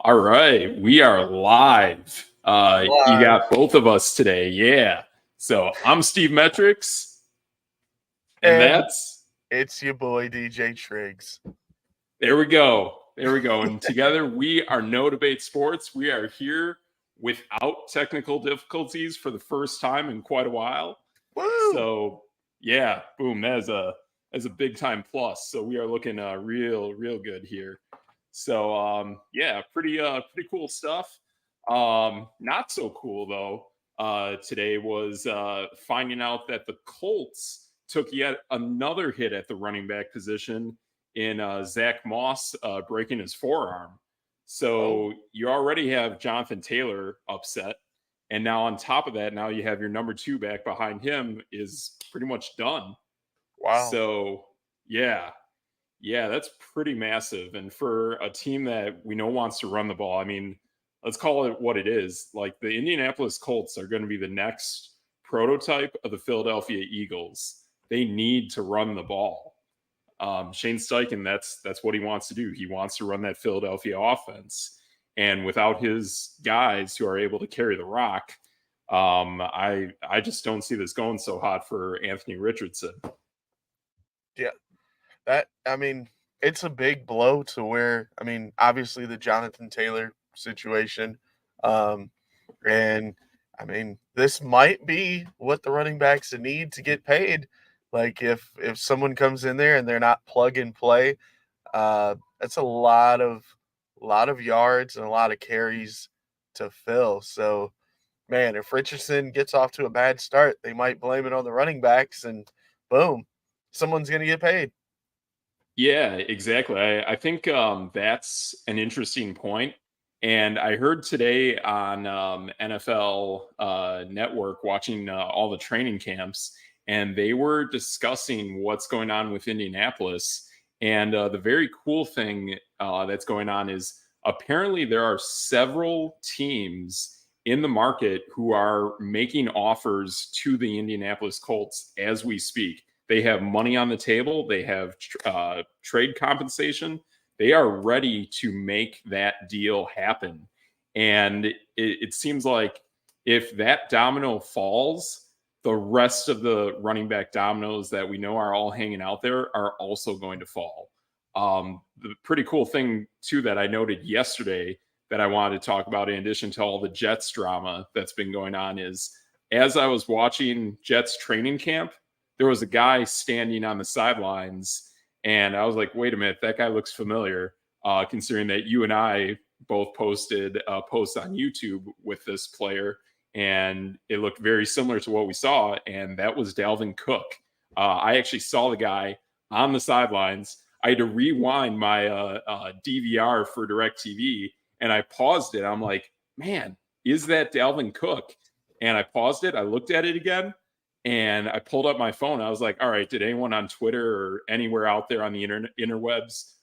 All right, we are live. You Live. got both of us today, yeah. So I'm Steve Metrics, and And that's it's your boy DJ Triggs. there we go, there we go. And together we are No Debate Sports. We are here without technical difficulties for the first time in quite a while. Woo! So yeah, boom, that's a big time plus. So we are looking real good here. So yeah, pretty cool stuff. Not so cool though. Today was finding out that the Colts took yet another hit at the running back position in Zach Moss breaking his forearm. Oh, So you already have Jonathan Taylor upset. And now on top of that, now you have your number two back behind him is pretty much done. wow. So yeah, yeah, that's pretty massive. And for a team that we know wants to run the ball, I mean, let's call it what it is. Like the Indianapolis Colts are going to be the next prototype of the Philadelphia Eagles. They need to run the ball. Shane Steichen, that's what he wants to do. He wants to run that Philadelphia offense. And without his guys who are able to carry the rock, I just don't see this going so hot for Anthony Richardson. Yeah. It's a big blow to where, obviously the Jonathan Taylor situation. Um, and this might be what the running backs need to get paid. Like if someone comes in there and they're not plug and play, that's a lot of yards and a lot of carries to fill. So man, if Richardson gets off to a bad start, they might blame it on the running backs, and boom, someone's going to get paid. Yeah, exactly. I think that's an interesting point. And I heard today on NFL Network watching all the training camps, and they were discussing what's going on with Indianapolis. And the very cool thing that's going on is apparently there are several teams in the market who are making offers to the Indianapolis Colts as we speak. They have money on the table. They have trade compensation. They are ready to make that deal happen. And it seems like if that domino falls, the rest of the running back dominoes that we know are all hanging out there are also going to fall. The pretty cool thing, too, that I noted yesterday that I wanted to talk about, in addition to all the Jets drama that's been going on, is as I was watching Jets training camp, there was a guy standing on the sidelines, and I was like, wait a minute, that guy looks familiar, considering that you and I both posted a post on YouTube with this player, and it looked very similar to what we saw, and that was Dalvin Cook. I actually saw the guy on the sidelines. I had to rewind my DVR for DirecTV, and I paused it. I'm like, man, is that Dalvin Cook? And I paused it. I looked at it again, and I pulled up my phone. I was like, all right, did anyone on Twitter or anywhere out there on the interwebs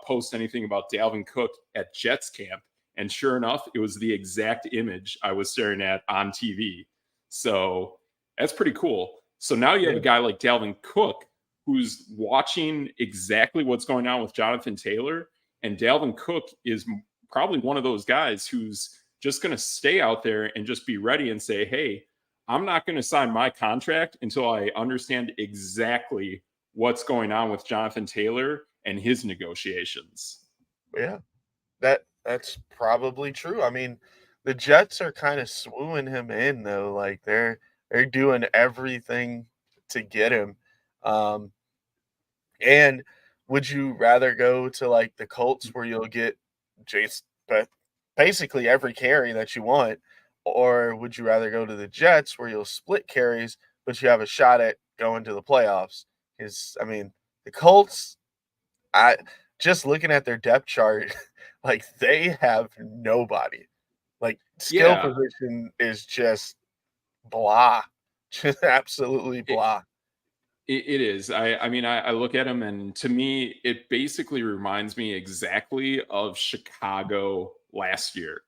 post anything about Dalvin Cook at Jets camp? And sure enough, it was the exact image I was staring at on TV. So that's pretty cool. So now you have a Yeah. guy like Dalvin Cook who's watching exactly what's going on with Jonathan Taylor. And Dalvin Cook is probably one of those guys who's just going to stay out there and just be ready and say, hey, I'm not going to sign my contract until I understand exactly what's going on with Jonathan Taylor and his negotiations. Yeah, that's probably true. The Jets are kind of swooning him in though. Like they're doing everything to get him. Um, and would you rather go to like the Colts where you'll get Jace, but basically every carry that you want, or would you rather go to the Jets where you'll split carries, but you have a shot at going to the playoffs? Because the Colts, I just looking at their depth chart, like they have nobody. Like skill Yeah, position is just blah, just absolutely it, blah. it is. I mean, I look at him, and to me, it basically reminds me exactly of Chicago last year.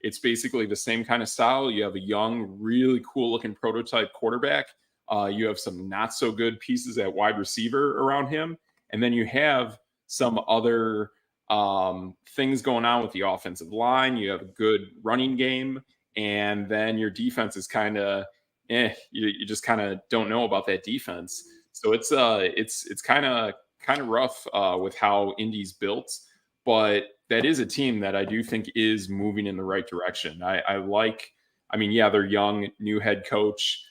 It's basically the same kind of style. You have a young, really cool looking prototype quarterback. You have some not so good pieces at wide receiver around him. And then you have some other things going on with the offensive line. You have a good running game, and then your defense is kind of you just kind of don't know about that defense. So it's kind of rough with how Indy's built, but that is a team that I do think is moving in the right direction. I like. I mean, yeah, they're young, new head coach.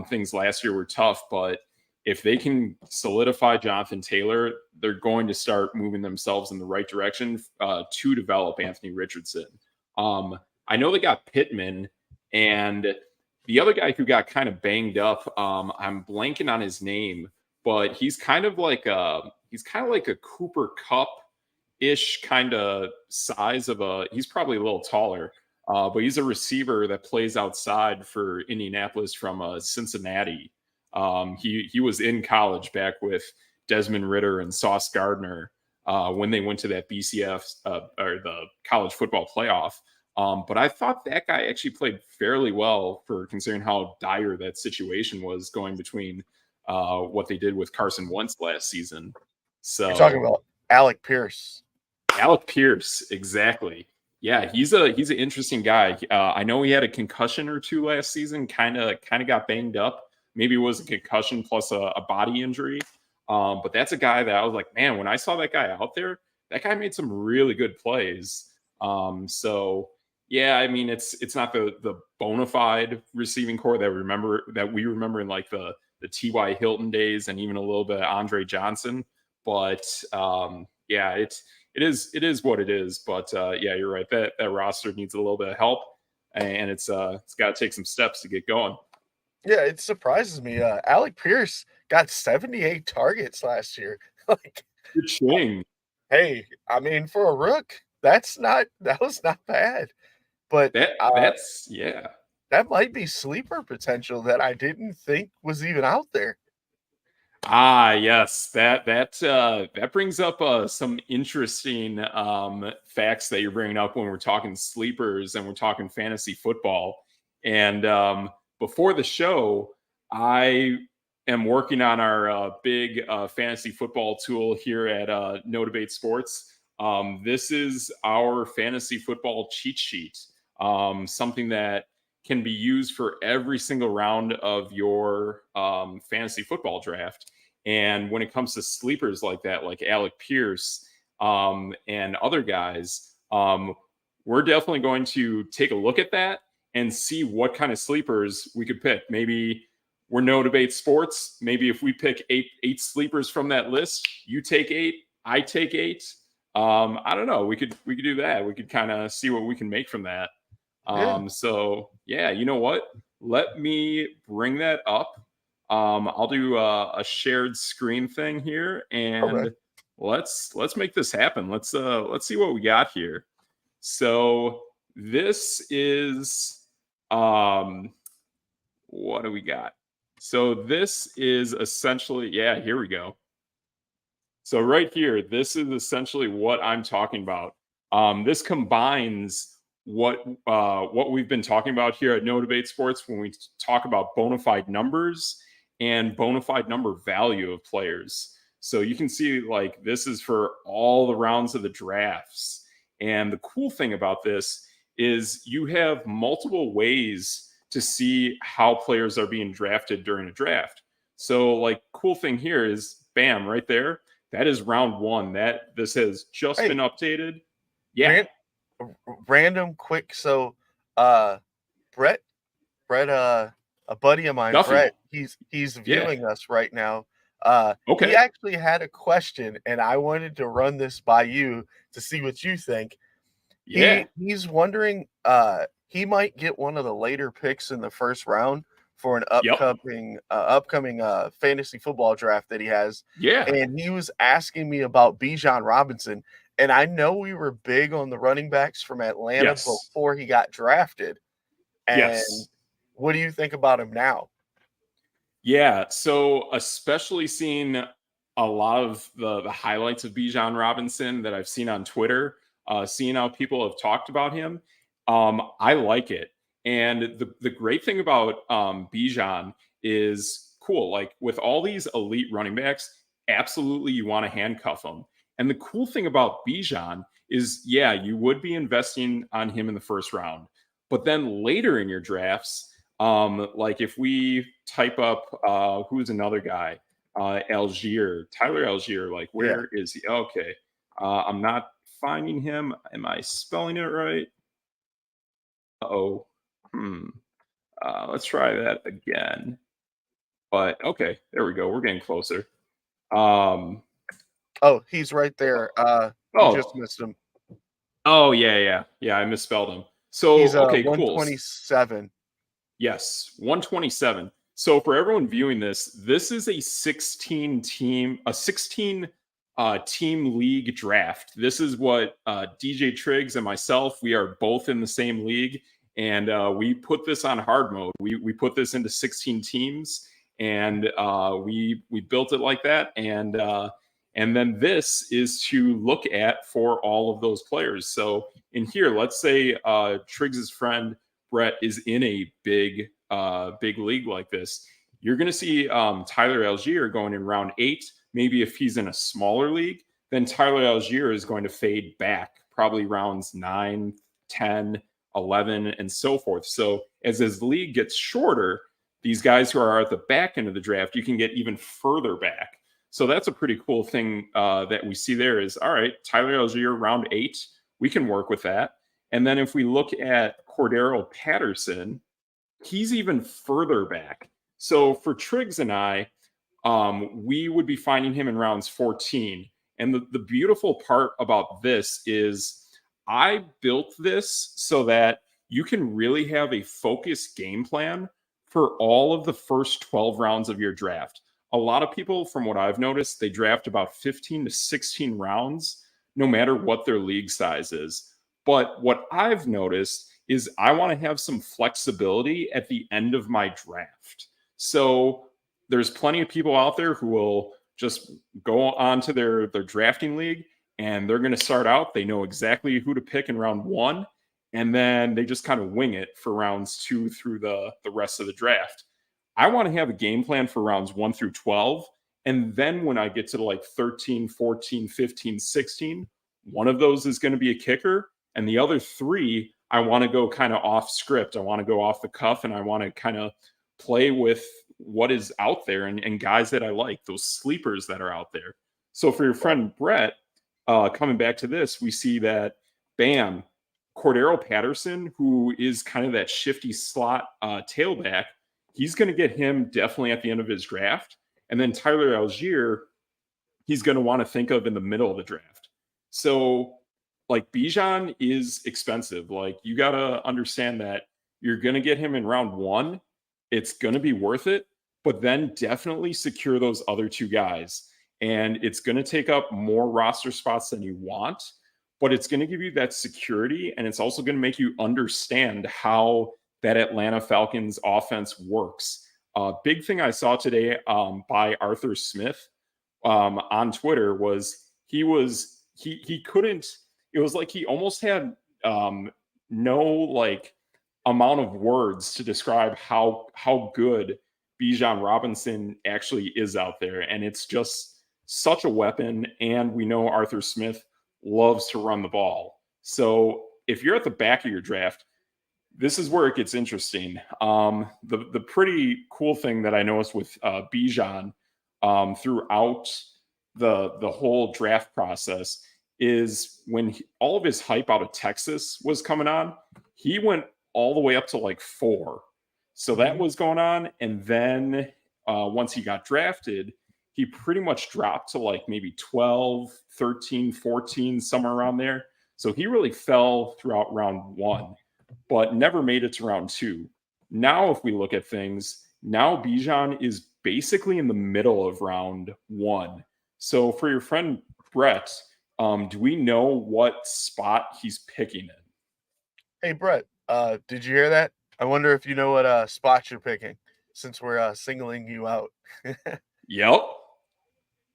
Things last year were tough, but if they can solidify Jonathan Taylor, they're going to start moving themselves in the right direction to develop Anthony Richardson. I know they got Pittman, and the other guy who got kind of banged up. I'm blanking on his name, but he's kind of like a Cooper Cup ish kind of size of a. He's probably a little taller, but he's a receiver that plays outside for Indianapolis from Cincinnati. He was in college back with Desmond Ritter and Sauce Gardner when they went to that BCF or the college football playoff. But I thought that guy actually played fairly well for considering how dire that situation was going between what they did with Carson Wentz last season. You're talking So about Alec Pierce. Alec Pierce, exactly. Yeah, he's an interesting guy. I know he had a concussion or two last season. Kind of got banged up. Maybe it was a concussion plus a body injury. But that's a guy that I was like, man, when I saw that guy out there, that guy made some really good plays. So yeah, I mean, it's not the bona fide receiving core that we remember in like the T.Y. Hilton days and even a little bit of Andre Johnson. But yeah, it is what it is. But yeah, you're right. That roster needs a little bit of help, and it's got to take some steps to get going. Yeah, it surprises me. Alec Pierce got 78 targets last year. Like, Good ching. hey, I mean, for a rook, that was not bad. But That's yeah. that might be sleeper potential that I didn't think was even out there. Ah, yes, that brings up some interesting facts that you're bringing up when we're talking sleepers and we're talking fantasy football. And before the show, I am working on our big fantasy football tool here at Db8 Sports. This is our fantasy football cheat sheet, something that can be used for every single round of your fantasy football draft. And when it comes to sleepers like that, like Alec Pierce and other guys, we're definitely going to take a look at that and see what kind of sleepers we could pick. Maybe we're Db8 Sports. Maybe if we pick eight sleepers from that list, you take 8, I take 8. I don't know. We could do that. We could kind of see what we can make from that. Yeah. So yeah, you know what? Let me bring that up. I'll do a shared screen thing here, Okay. and let's make this happen. Let's see what we got here. So this is what do we got? So this is essentially, yeah, here we go. So right here, this is essentially what I'm talking about. This combines what we've been talking about here at Db8 Sports when we talk about bona fide numbers and bona fide number value of players. So you can see like this is for all the rounds of the drafts. And the cool thing about this is you have multiple ways to see how players are being drafted during a draft. So like cool thing here is bam, right there. That is round 1. That this has just been Hey, updated. Yeah. random quick. So, Brett, a buddy of mine, Duffy. Brett, he's Yeah. viewing us right now. He Okay. actually had a question, and I wanted to run this by you to see what you think. Yeah. He's wondering, he might get one of the later picks in the first round for an Yep. upcoming fantasy football draft that he has, Yeah. and he was asking me about Bijan Robinson, and I know we were big on the running backs from Atlanta Yes. before he got drafted, and Yes. what do you think about him now? Yeah. So especially seeing a lot of the highlights of Bijan Robinson that I've seen on Twitter, seeing how people have talked about him, I like it. And the great thing about Bijan is cool. Like with all these elite running backs, absolutely you want to handcuff them. And the cool thing about Bijan is, yeah, you would be investing on him in the first round. But then later in your drafts, like if we type up who's another guy, Tyler Algier, like Yeah. where is he? Okay. I'm not finding him. Am I spelling it right? Oh. Hmm. Let's try that again. But okay, there we go. We're getting closer. Um, Oh, he's right there. You just oh, missed him. oh yeah. I misspelled him. He's So okay, cool. 127. Yes, 127. So for everyone viewing this, this is a 16 team, a 16 team league draft. This is what DJ Triggs and myself, we are both in the same league, and we put this on hard mode. We put this into 16 teams, and we built it like that, and then this is to look at for all of those players. So in here, let's say Triggs's friend Brett is in a big league like this, you're going to see Tyler Algier going in round 8. Maybe if he's in a smaller league, then Tyler Algier is going to fade back, probably rounds 9, 10, 11, and so forth. So as his league gets shorter, these guys who are at the back end of the draft, you can get even further back. So that's a pretty cool thing that we see there is, all right, Tyler Algier, round 8, we can work with that. And then if we look at Cordero Patterson, he's even further back. So for Triggs and I, we would be finding him in rounds 14. And the beautiful part about this is I built this so that you can really have a focused game plan for all of the first 12 rounds of your draft. A lot of people, from what I've noticed, they draft about 15 to 16 rounds, no matter what their league size is. But what I've noticed is I want to have some flexibility at the end of my draft. So there's plenty of people out there who will just go on to their drafting league and they're going to start out. They know exactly who to pick in round 1. And then they just kind of wing it for rounds 2 through the rest of the draft. I want to have a game plan for rounds 1 through 12. And then when I get to like 13, 14, 15, 16, one of those is going to be a kicker. And the other 3, I want to go kind of off script. I want to go off the cuff and I want to kind of play with what is out there and guys that I like, those sleepers that are out there. So for your friend Brett, coming back to this, we see that bam, Cordero Patterson, who is kind of that shifty slot tailback, he's going to get him definitely at the end of his draft. And then Tyler Algier, he's going to want to think of in the middle of the draft. So like Bijan is expensive. Like you got to understand that you're going to get him in round 1. It's going to be worth it, but then definitely secure those other 2 guys. And it's going to take up more roster spots than you want, but it's going to give you that security. And it's also going to make you understand how that Atlanta Falcons offense works. Big thing I saw today by Arthur Smith on Twitter was he couldn't, it was like he almost had no like amount of words to describe how good Bijan Robinson actually is out there. And it's just such a weapon. And we know Arthur Smith loves to run the ball. So if you're at the back of your draft, this is where it gets interesting. The pretty cool thing that I noticed with Bijan throughout the whole draft process is when all of his hype out of Texas was coming on, he went all the way up to like 4. So that was going on. And then once he got drafted, he pretty much dropped to like maybe 12, 13, 14, somewhere around there. So he really fell throughout round 1, but never made it to round 2. Now, if we look at things, now Bijan is basically in the middle of round 1. So for your friend Brett, do we know what spot he's picking in? Hey, Brett, did you hear that? I wonder if you know what spot you're picking since we're singling you out. Yep.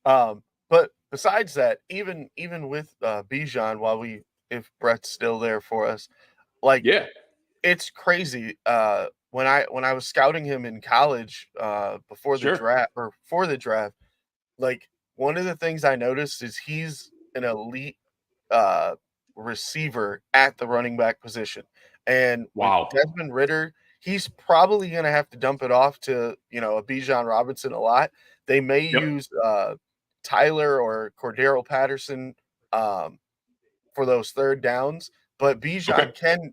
But besides that, even with Bijan, if Brett's still there for us, like Yeah. it's crazy. When I was scouting him in college before the Sure. draft or for the draft, like one of the things I noticed is he's an elite uh, receiver at the running back position. And with Wow. Desmond Ritter, he's probably going to have to dump it off to, a Bijan Robinson a lot. They may Yep. use Tyler or Cordero Patterson um, for those third downs, but Okay. Bijan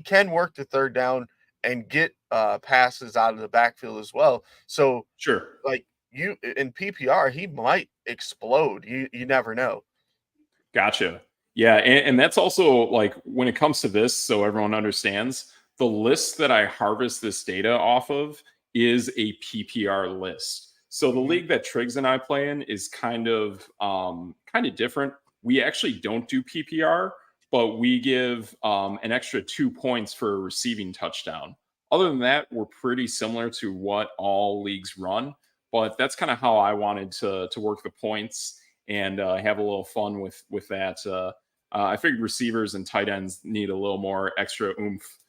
can work the third down and get passes out of the backfield as well. So Sure. like you in PPR, he might explode. You never know. Gotcha. Yeah, and that's also like when it comes to this, so everyone understands, the list that I harvest this data off of is a PPR list. So the Mhm. league that Triggs and I play in is kind of different. We actually don't do PPR, but we give an extra 2 points for a receiving touchdown. Other than that, we're pretty similar to what all leagues run, but that's kind of how I wanted to work the points and have a little fun with that. I figured receivers and tight ends need a little more extra oomph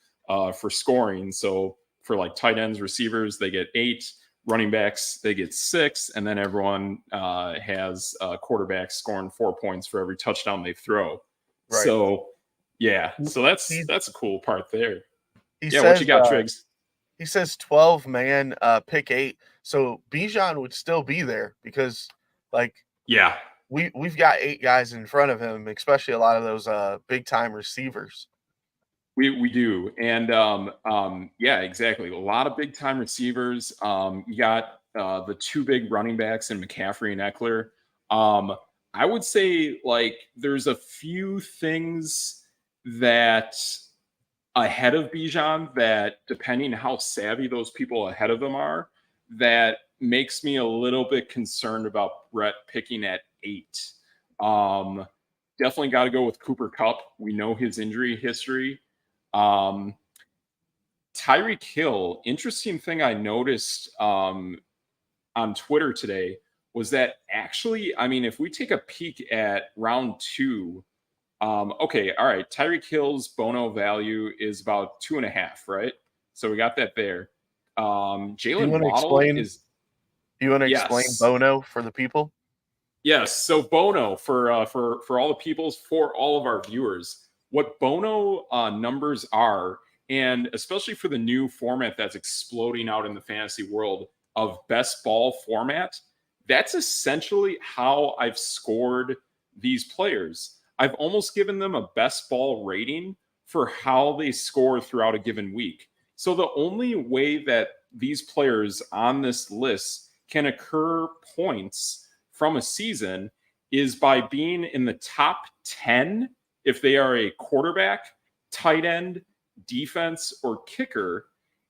for scoring. So for like tight ends, receivers, they get 8. Running backs, they get 6, and then everyone has quarterbacks scoring 4 points for every touchdown they throw. Right. So yeah, so He that's a cool part there. he Yeah, what says you got, Triggs? he says 12 man pick 8. So Bijan would still be there because like Yeah, we've got 8 guys in front of him, especially a lot of those big time receivers. we do, and yeah, exactly. A lot of big time receivers. You got the 2 big running backs in McCaffrey and Eckler. I would say like there's a few things that ahead of Bijan that, depending how savvy those people ahead of them are, that makes me a little bit concerned about Brett picking at 8. Um, Definitely got to go with Cooper Kupp. We know his injury history. Um, Tyreek Hill, interesting thing I noticed on Twitter today was that actually, I mean, if we take a peek at round 2, okay, all right, Tyreek Hill's Bono value is about 2.5, right? So we got that there. Do you Jalen want to Waddle explain is, do you want to explain yes. Bono for the people? Yes. So Bono for all the peoples, for all of our viewers, what Bono numbers are, and especially for the new format that's exploding out in the fantasy world of best ball format, that's essentially how I've scored these players. I've almost given them a best ball rating for how they score throughout a given week. So the only way that these players on this list can occur points from a season is by being in the top 10 if they are a quarterback, tight end, defense, or kicker.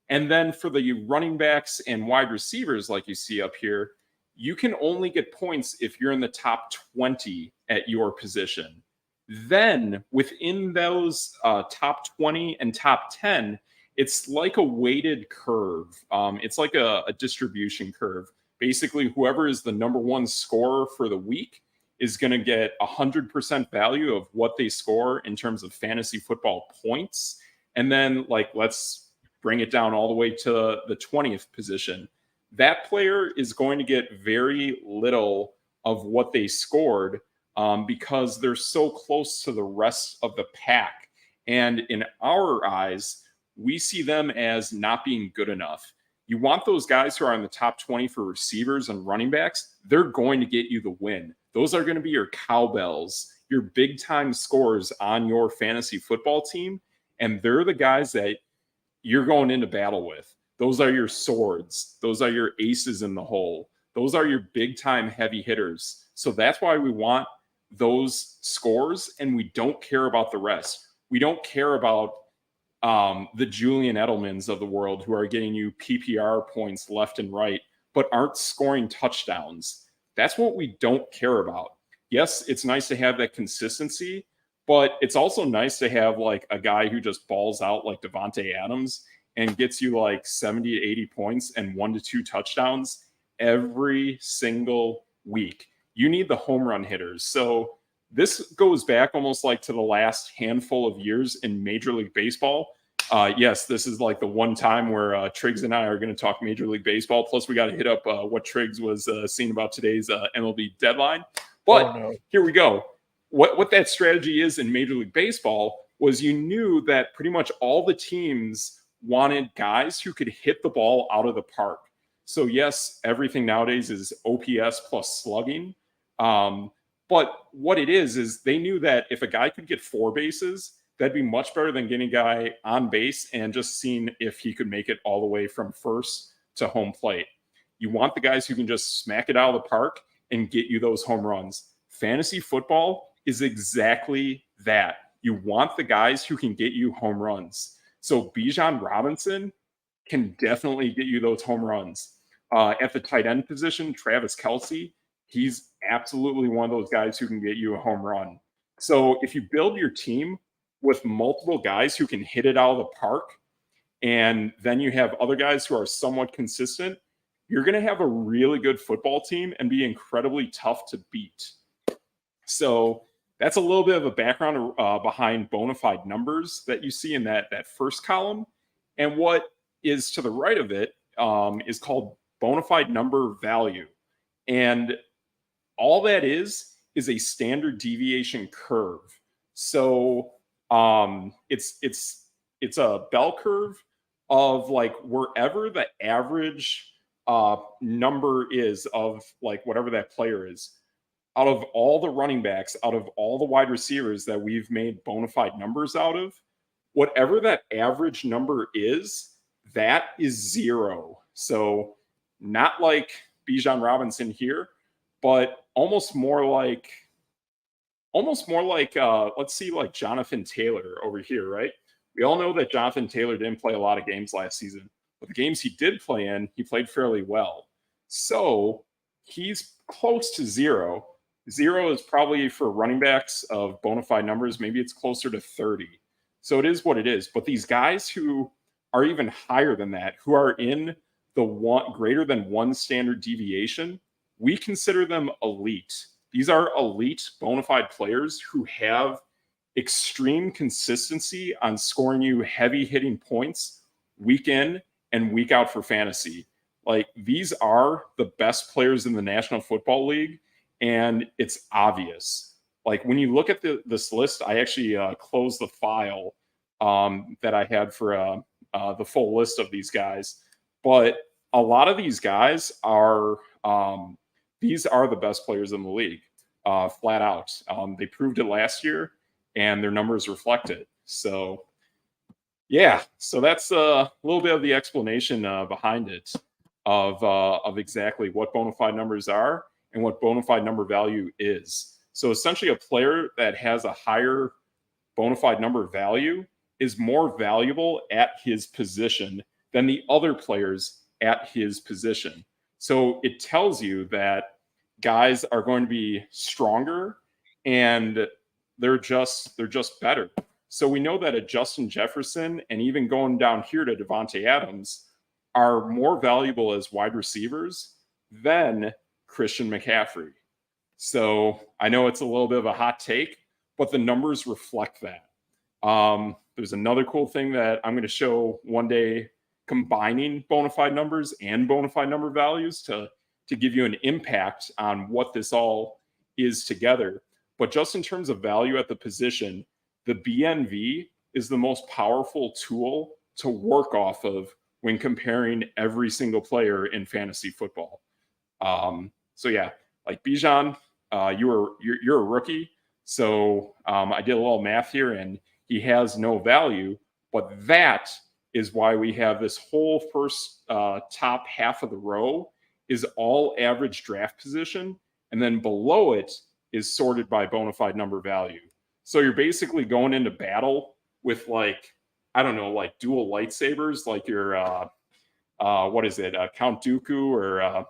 And then for the running backs and wide receivers, like you see up here, you can only get points if you're in the top 20 at your position. Then within those top 20 and top 10, it's like a weighted curve. It's like a distribution curve. Basically, whoever is the number 1 scorer for the week is going to get 100% value of what they score in terms of fantasy football points. And then, like, let's bring it down all the way to the 20th position. That player is going to get very little of what they scored because they're so close to the rest of the pack. And in our eyes, we see them as not being good enough. You want those guys who are in the top 20 for receivers and running backs, they're going to get you the win. Those are going to be your cowbells, your big time scorers on your fantasy football team. And they're the guys that you're going into battle with. Those are your swords. Those are your aces in the hole. Those are your big time heavy hitters. So that's why we want those scores, and we don't care about the rest. We don't care about the Julian Edelmans of the world who are getting you PPR points left and right, but aren't scoring touchdowns. That's what we don't care about. Yes, it's nice to have that consistency, but it's also nice to have like a guy who just balls out like Devontae Adams and gets you like 70 to 80 points and 1 to 2 touchdowns every single week. You need the home run hitters. So this goes back almost like to the last handful of years in Major League Baseball. Yes, this is like the one time where Triggs and I are going to talk Major League Baseball. Plus, we got to hit up what Triggs was seeing about today's MLB deadline. Oh But no. here we go. what that strategy is in Major League Baseball was you knew that pretty much all the teams wanted guys who could hit the ball out of the park. So yes, everything nowadays is OPS plus slugging. But what it is they knew that if a guy could get 4 bases, that'd be much better than getting a guy on base and just seeing if he could make it all the way from first to home plate. You want the guys who can just smack it out of the park and get you those home runs. Fantasy football is exactly that. You want the guys who can get you home runs. So Bijan Robinson can definitely get you those home runs. At the tight end position, Travis Kelce, he's absolutely one of those guys who can get you a home run. So if you build your team with multiple guys who can hit it out of the park, and then you have other guys who are somewhat consistent, you're going to have a really good football team and be incredibly tough to beat. So that's a little bit of a background behind bona fide numbers that you see in that first column. And what is to the right of it is called bona fide number value. And all that is a standard deviation curve. So it's a bell curve of like wherever the average number is of like whatever that player is. Out of all the running backs, out of all the wide receivers that we've made bona fide numbers out of, whatever that average number is, that is 0. So not like Bijan Robinson here, but almost more like let's see, like Jonathan Taylor over here, right? We all know that Jonathan Taylor didn't play a lot of games last season, but the games he did play in, he played fairly well. So he's close to 0. 0 is probably for running backs of bona fide numbers. Maybe it's closer to 30. So it is what it is. But these guys who are even higher than that, who are in the one greater than 1 standard deviation, we consider them elite. These are elite bona fide players who have extreme consistency on scoring you heavy hitting points week in and week out for fantasy. Like, these are the best players in the National Football League, and it's obvious. Like, when you look at this list, I actually closed the file that I had for the full list of these guys. But a lot of these guys are these are the best players in the league, flat out. They proved it last year, and their numbers reflect it. So, yeah. So that's a little bit of the explanation behind it of exactly what bona fide numbers are and what bona fide number value is. So essentially, a player that has a higher bona fide number value is more valuable at his position than the other players at his position. So it tells you that guys are going to be stronger and they're just better. So we know that a Justin Jefferson and even going down here to Devontae Adams are more valuable as wide receivers than Christian McCaffrey. So I know it's a little bit of a hot take, but the numbers reflect that. There's another cool thing that I'm going to show one day, combining bona fide numbers and bona fide number values to give you an impact on what this all is together. But just in terms of value at the position, the BNV is the most powerful tool to work off of when comparing every single player in fantasy football. So yeah, like Bijan, you're a rookie. So I did a little math here, and he has no value, but that is why we have this whole first top half of the row is all average draft position, and then below it is sorted by bona fide number value. So you're basically going into battle with, like, I don't know, like dual lightsabers, like your what is it, Count Dooku, or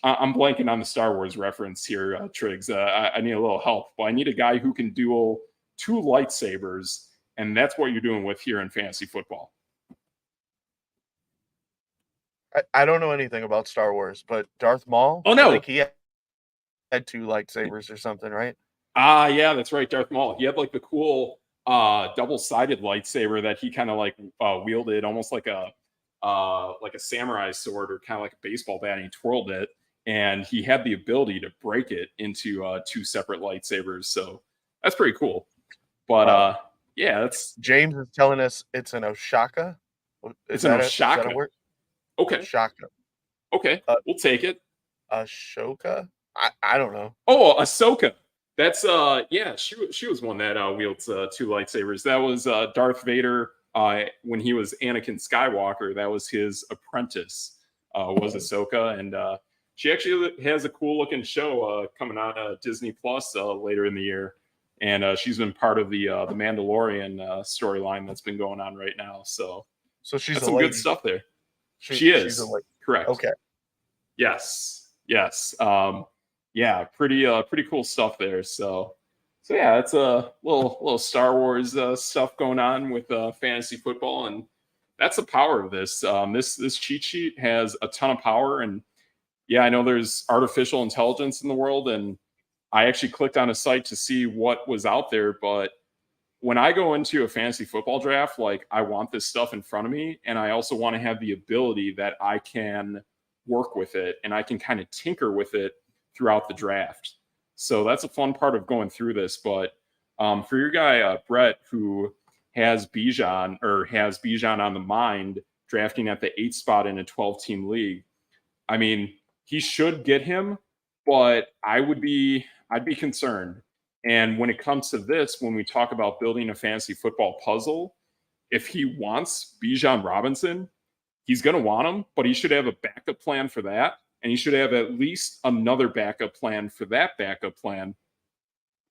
I'm blanking on the Star Wars reference here, Triggs. I need a little help, but I need a guy who can duel 2 lightsabers, and that's what you're doing with here in fantasy football. I don't know anything about Star Wars, but Darth Maul, oh no, I think he had 2 lightsabers or something, right? Yeah, that's right, Darth Maul. He had like the cool double-sided lightsaber that he kind of like wielded almost like a samurai sword, or kind of like a baseball bat, and he twirled it, and he had the ability to break it into 2 separate lightsabers. So That's pretty cool. But Uh, yeah, that's James is telling us it's an Oshaka. it's an Is that a Oshaka. word? Okay, Oshaka. okay, Uh, we'll take it. Ashoka? I don't know. Oh, Ahsoka. That's yeah, she was one that wields two lightsabers. That was Darth Vader when he was Anakin Skywalker. That was his apprentice. Was Ahsoka, and she actually has a cool looking show coming on Disney Plus later in the year. And she's been part of the Mandalorian storyline that's been going on right now. So So she's that's a some good lady. stuff there. She She's a is lady. correct. Okay. Yes. Yes. Yeah, pretty cool stuff there. So yeah, it's a little Star Wars stuff going on with fantasy football, and that's the power of this. This cheat sheet has a ton of power, and yeah, I know there's artificial intelligence in the world, and I actually clicked on a site to see what was out there, but when I go into a fantasy football draft, like I want this stuff in front of me, and I also want to have the ability that I can work with it and I can kind of tinker with it throughout the draft. So that's a fun part of going through this. But for your guy Brett, who has Bijan on the mind, drafting at the 8th spot in a 12-team league, I mean, he should get him, but I'd be concerned. And when it comes to this, when we talk about building a fantasy football puzzle, if he wants Bijan Robinson, he's going to want him, but he should have a backup plan for that. And he should have at least another backup plan for that backup plan.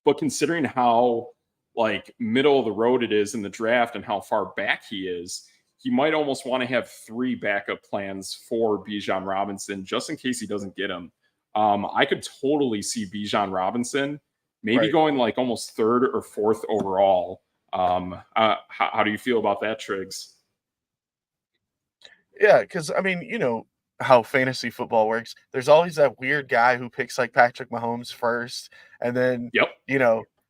But considering how like middle of the road it is in the draft and how far back he is, he might almost want to have 3 backup plans for Bijan Robinson just in case he doesn't get him. I could totally see Bijan Robinson maybe Right. going like almost 3rd or 4th overall. How do you feel about that, Triggs? Yeah, because I mean, you know how fantasy football works. There's always that weird guy who picks like Patrick Mahomes first, and then Yep,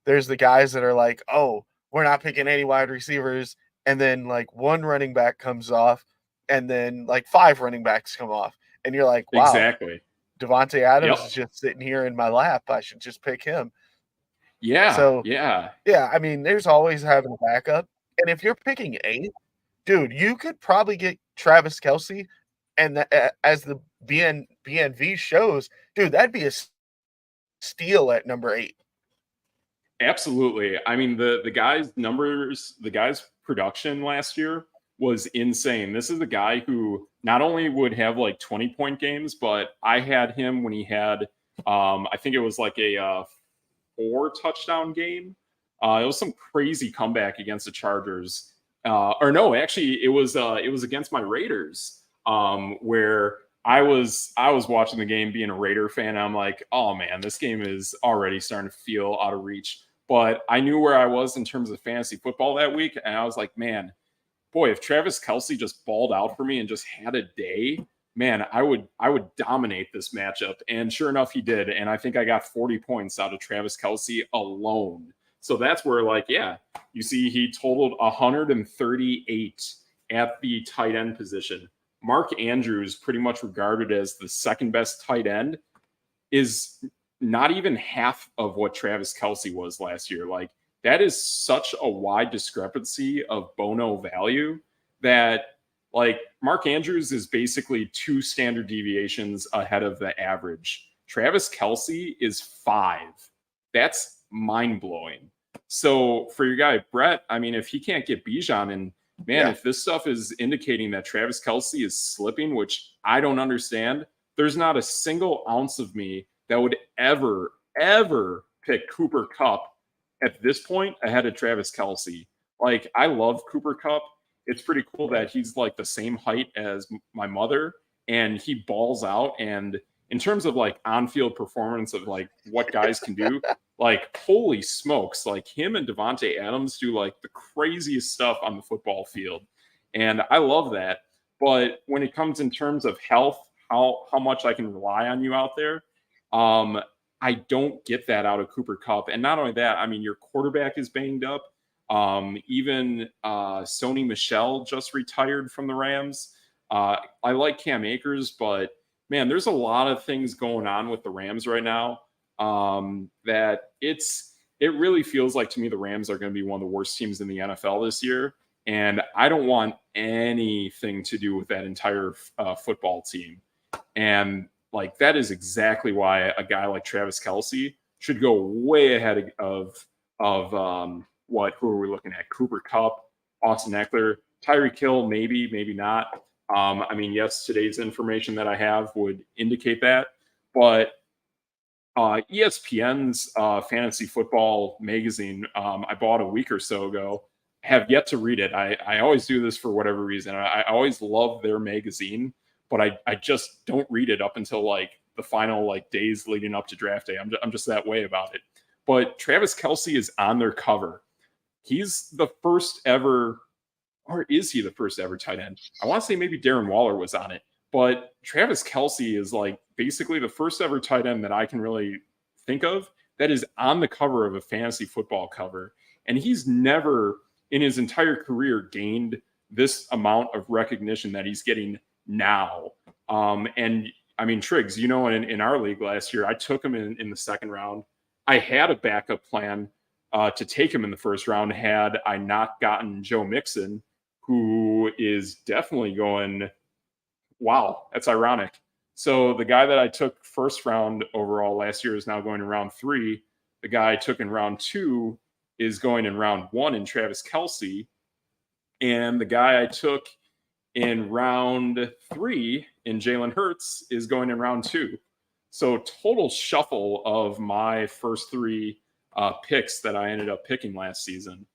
there's the guys that are like, "Oh, we're not picking any wide receivers," and then like one running back comes off, and then like 5 running backs come off, and you're like, "Wow, exactly. Devontae Adams Yep. is just sitting here in my lap. I should just pick him." Yeah, So yeah. yeah, I mean, there's always having a backup, and if you're picking 8, dude, you could probably get Travis Kelce, and as the BNV shows, dude, that'd be a steal at number 8. Absolutely. I mean, the guy's numbers, the guy's production last year was insane. This is a guy who not only would have like 20-point games, but I had him when he had, I think it was like a 4 touchdown game. It was some crazy comeback against the Chargers. Or no, actually, it was against my Raiders, where I was watching the game being a Raider fan. And I'm like, oh man, this game is already starting to feel out of reach. But I knew where I was in terms of fantasy football that week, and I was like, man, boy, if Travis Kelce just balled out for me and just had a day, man, I would dominate this matchup. And sure enough, he did. And I think I got 40 points out of Travis Kelce alone. So that's where, like, yeah, you see, he totaled 138 at the tight end position. Mark Andrews, pretty much regarded as the second best tight end, is not even half of what Travis Kelce was last year. Like, that is such a wide discrepancy of Bono value that, like, Mark Andrews is basically 2 standard deviations ahead of the average. Travis Kelce is 5. That's mind blowing. So for your guy Brett, I mean, if he can't get Bijan, and man, Yeah. if this stuff is indicating that Travis Kelce is slipping, which I don't understand, there's not a single ounce of me that would ever pick Cooper Kupp at this point ahead of Travis Kelce. Like, I love Cooper Kupp. It's pretty cool that he's like the same height as my mother, and he balls out. And in terms of like on-field performance of like what guys can do, like holy smokes, like him and Devontae Adams do like the craziest stuff on the football field, and I love that. But when it comes in terms of health, how much I can rely on you out there, um, I don't get that out of Cooper Kupp. And not only that, I mean, your quarterback is banged up. Even Sony Michel just retired from the Rams. I like Cam Akers, but man, there's a lot of things going on with the Rams right now that it really feels like to me the Rams are going to be one of the worst teams in the NFL this year. And I don't want anything to do with that entire football team. And like that is exactly why a guy like Travis Kelce should go way ahead of what who are we looking at? Cooper Kupp, Austin Eckler, Tyreek Hill, maybe not. I mean, yes, today's information that I have would indicate that, but ESPN's fantasy football magazine I bought a week or so ago. Have yet to read it. I always do this for whatever reason. I always love their magazine, but I just don't read it up until like the final like days leading up to draft day. I'm just that way about it. But Travis Kelce is on their cover. He's the first ever, or is he the first ever tight end? I want to say maybe Darren Waller was on it, but Travis Kelce is like basically the first ever tight end that I can really think of that is on the cover of a fantasy football cover. And he's never in his entire career gained this amount of recognition that he's getting now. And I mean, Triggs, you know, in our league last year, I took him in the second round. I had a backup plan to take him in the first round had I not gotten Joe Mixon, who is definitely going, wow, that's ironic. So the guy that I took first round overall last year is now going in round 3. The guy I took in round 2 is going in round 1 in Travis Kelce. And the guy I took in round 3 in Jalen Hurts is going in round 2. So total shuffle of my first 3 picks that I ended up picking last season.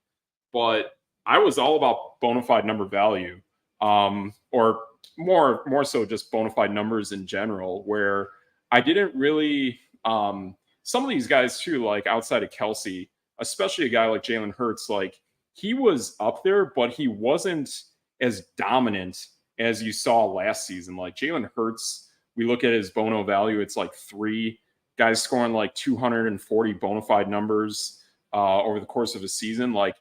But I was all about bona fide number value, or more so just bona fide numbers in general, where I didn't really some of these guys too, like outside of Kelce, especially a guy like Jalen Hurts, like he was up there, but he wasn't as dominant as you saw last season. Like Jalen Hurts, we look at his bono value, it's like 3 guys scoring like 240 bona fide numbers over the course of a season. Like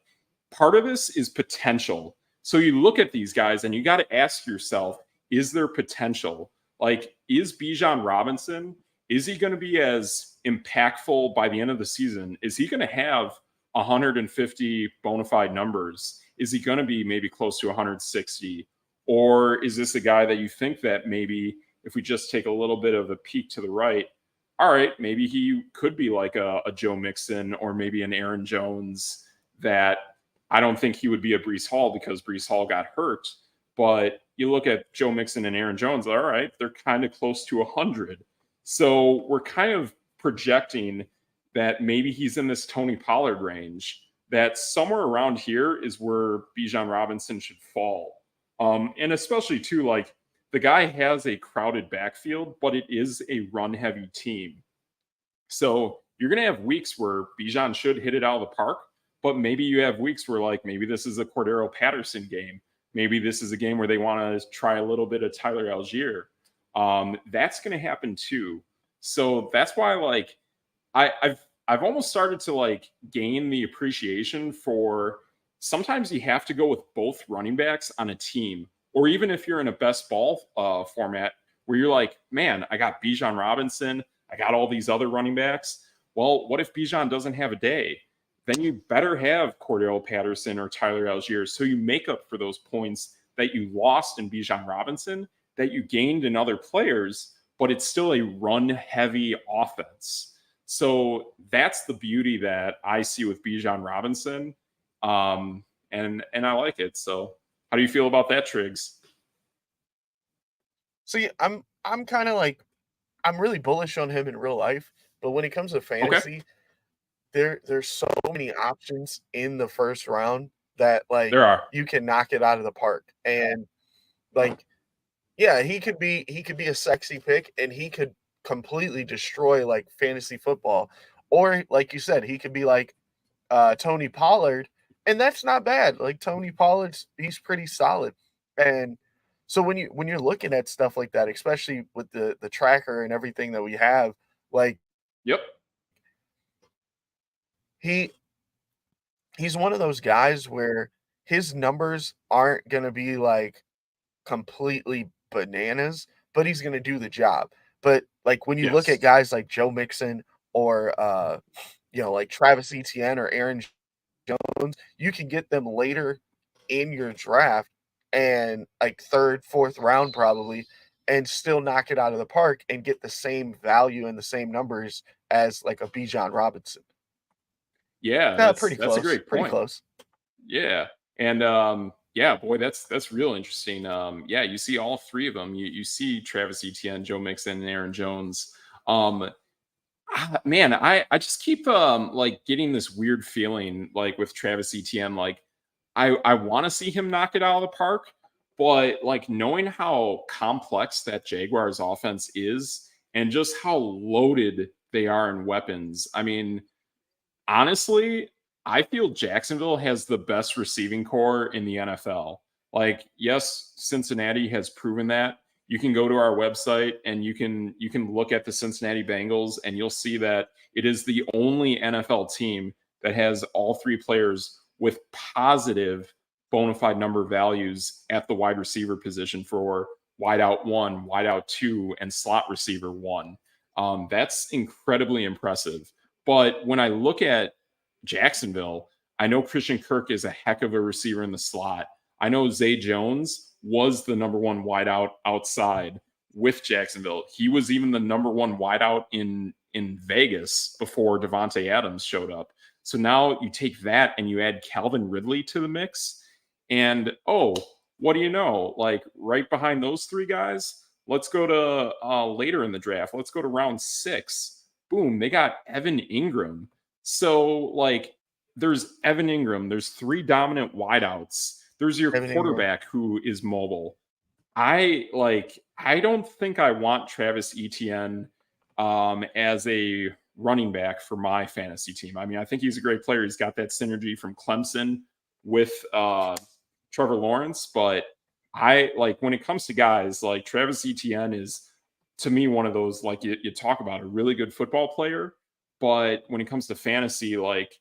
part of this is potential. So you look at these guys and you got to ask yourself, is there potential? Like, is Bijan Robinson, is he going to be as impactful by the end of the season? Is he going to have 150 bona fide numbers? Is he going to be maybe close to 160? Or is this a guy that you think that maybe if we just take a little bit of a peek to the right, all right, maybe he could be like a Joe Mixon or maybe an Aaron Jones that I don't think he would be a Breece Hall because Breece Hall got hurt. But you look at Joe Mixon and Aaron Jones, all right, they're kind of close to 100. So we're kind of projecting that maybe he's in this Tony Pollard range, that somewhere around here is where Bijan Robinson should fall. And especially, too, like the guy has a crowded backfield, but it is a run-heavy team. So you're going to have weeks where Bijan should hit it out of the park, but maybe you have weeks where, like, maybe this is a Cordero Patterson game. Maybe this is a game where they want to try a little bit of Tyler Algier. That's going to happen too. So that's why, like, I've almost started to like gain the appreciation for sometimes you have to go with both running backs on a team, or even if you're in a best ball format where you're like, man, I got Bijan Robinson, I got all these other running backs. Well, what if Bijan doesn't have a day? Then you better have Cordero Patterson or Tyler Algier so you make up for those points that you lost in Bijan Robinson that you gained in other players, but it's still a run-heavy offense. So that's the beauty that I see with Bijan Robinson, and I like it. So how do you feel about that, Triggs? See, I'm kind of like I'm really bullish on him in real life, but when it comes to Okay. fantasy, there's so many options in the first round that like There are. you can knock it out of the park. And like, yeah, he could be a sexy pick and he could completely destroy like fantasy football. Or like you said, he could be like Tony Pollard, and that's not bad. Like Tony Pollard's he's pretty solid. And so when you're looking at stuff like that, especially with the tracker and everything that we have, like Yep. he he's one of those guys where his numbers aren't going to be like completely bananas, but he's going to do the job. But like when you look at Yes. guys like Joe Mixon or like Travis Etienne or Aaron Jones, you can get them later in your draft and like third, fourth round probably, and still knock it out of the park and get the same value and the same numbers as like a Bijan Robinson. Yeah, Pretty that's a close. great Pretty point. close. Yeah. And yeah, boy, that's real interesting. Yeah, you see all three of them. You see Travis Etienne, Joe Mixon, and Aaron Jones. Um man, I just keep like getting this weird feeling like with Travis Etienne, like I want to see him knock it out of the park, but like knowing how complex that Jaguars offense is and just how loaded they are in weapons. I mean, honestly, I feel Jacksonville has the best receiving core in the NFL. Like, yes, Cincinnati has proven that. You can go to our website and you can look at the Cincinnati Bengals and you'll see that it is the only NFL team that has all three players with positive bona fide number values at the wide receiver position for wideout one, wideout two, and slot receiver one. That's incredibly impressive. But when I look at Jacksonville, I know Christian Kirk is a heck of a receiver in the slot. I know Zay Jones was the number one wideout outside with Jacksonville. He was even the number one wideout in Vegas before Devontae Adams showed up. So now you take that and you add Calvin Ridley to the mix, and oh, what do you know? Like right behind those three guys, let's go to later in the draft. Let's go to round 6. Boom, they got Evan Ingram. So, like, there's Evan Ingram, there's 3 dominant wideouts. There's your Evan Ingram. quarterback who is mobile. I don't think I want Travis Etienne as a running back for my fantasy team. I mean, I think he's a great player. He's got that synergy from Clemson with Trevor Lawrence, but I like when it comes to guys like Travis Etienne is to me one of those like you talk about a really good football player, but when it comes to fantasy, like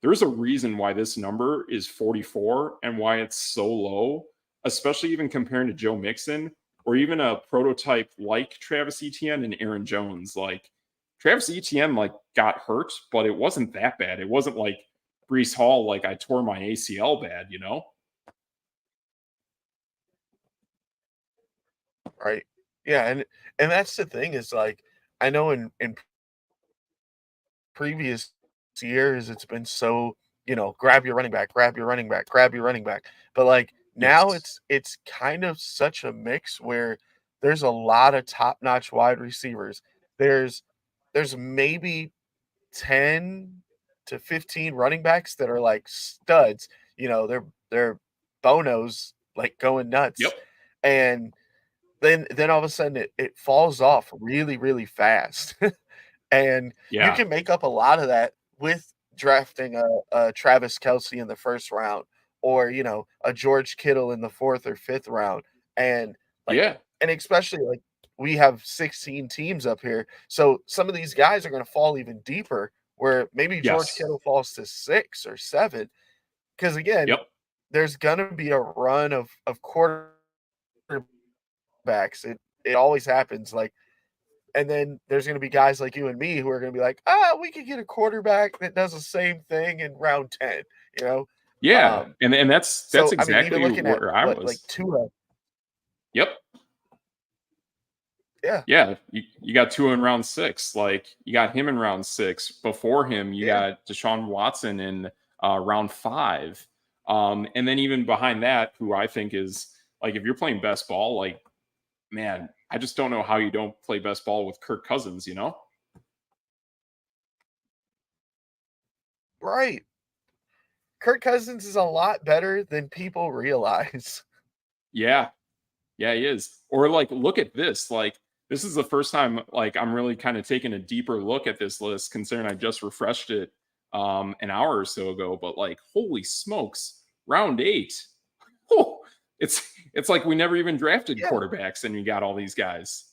there's a reason why this number is 44 and why it's so low, especially even comparing to Joe Mixon or even a prototype like Travis Etienne and Aaron Jones. Like Travis Etienne like got hurt, but it wasn't that bad. It wasn't like Brees Hall, like I tore my ACL bad, you know? Right. Yeah, and that's the thing is like I know in previous years it's been so, grab your running back, grab your running back, grab your running back. But like now Yes. it's kind of such a mix where there's a lot of top-notch wide receivers. There's there's maybe 10 to 15 running backs that are like studs. They're bonos like going nuts. Yep. And then all of a sudden it falls off really, really fast. And you Yeah. can make up a lot of that with drafting a Travis Kelce in the first round or, a George Kittle in the 4th or 5th round. And like Yeah. and especially like we have 16 teams up here. So some of these guys are going to fall even deeper where maybe George Yes. Kittle falls to 6 or 7 because again, Yep. there's going to be a run of quarterbacks. It always happens like and then there's gonna be guys like you and me who are gonna be like, "Ah, we could get a quarterback that does the same thing in round 10," you know? Yeah. Um, And that's so, I mean, even exactly looking at where I what, like, was. Tua. Yep. Yeah, Yeah, you got Tua in round 6. Like you got him in round 6. Before him, you yeah, got Deshaun Watson in round 5. And then even behind that, who I think is like if you're playing best ball, like man, I just don't know how you don't play best ball with Kirk Cousins, you know? right. Kirk Cousins is a lot better than people realize. Yeah. Yeah, he is. Or like look at this. Like this is the first time like I'm really kind of taking a deeper look at this list considering I just refreshed it an hour or so ago, but like holy smokes, round 8. Oh, it's like we never even drafted Yeah, quarterbacks and you got all these guys.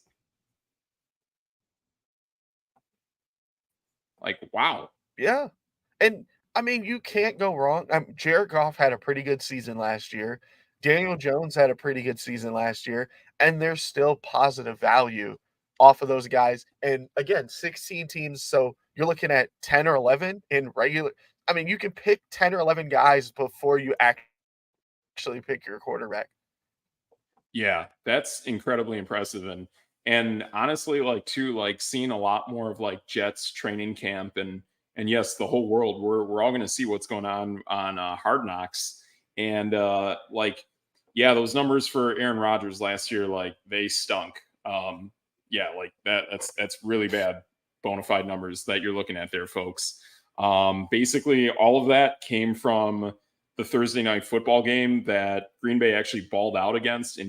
Like wow. yeah, and, I mean, you can't go wrong. Jared Goff had a pretty good season last year. Daniel Jones had a pretty good season last year, and there's still positive value off of those guys, and again, 16 teams, so you're looking at 10 or 11 in regular. I mean, you can pick 10 or 11 guys before you actually pick your quarterback. Yeah, that's incredibly impressive. And honestly, like too, like seeing a lot more of like Jets training camp and yes, the whole world, we're all gonna see what's going on Hard Knocks. And like, yeah, those numbers for Aaron Rodgers last year, like they stunk. Yeah, like that's really bad bona fide numbers that you're looking at there, folks. Basically all of that came from the Thursday night football game that Green Bay actually balled out against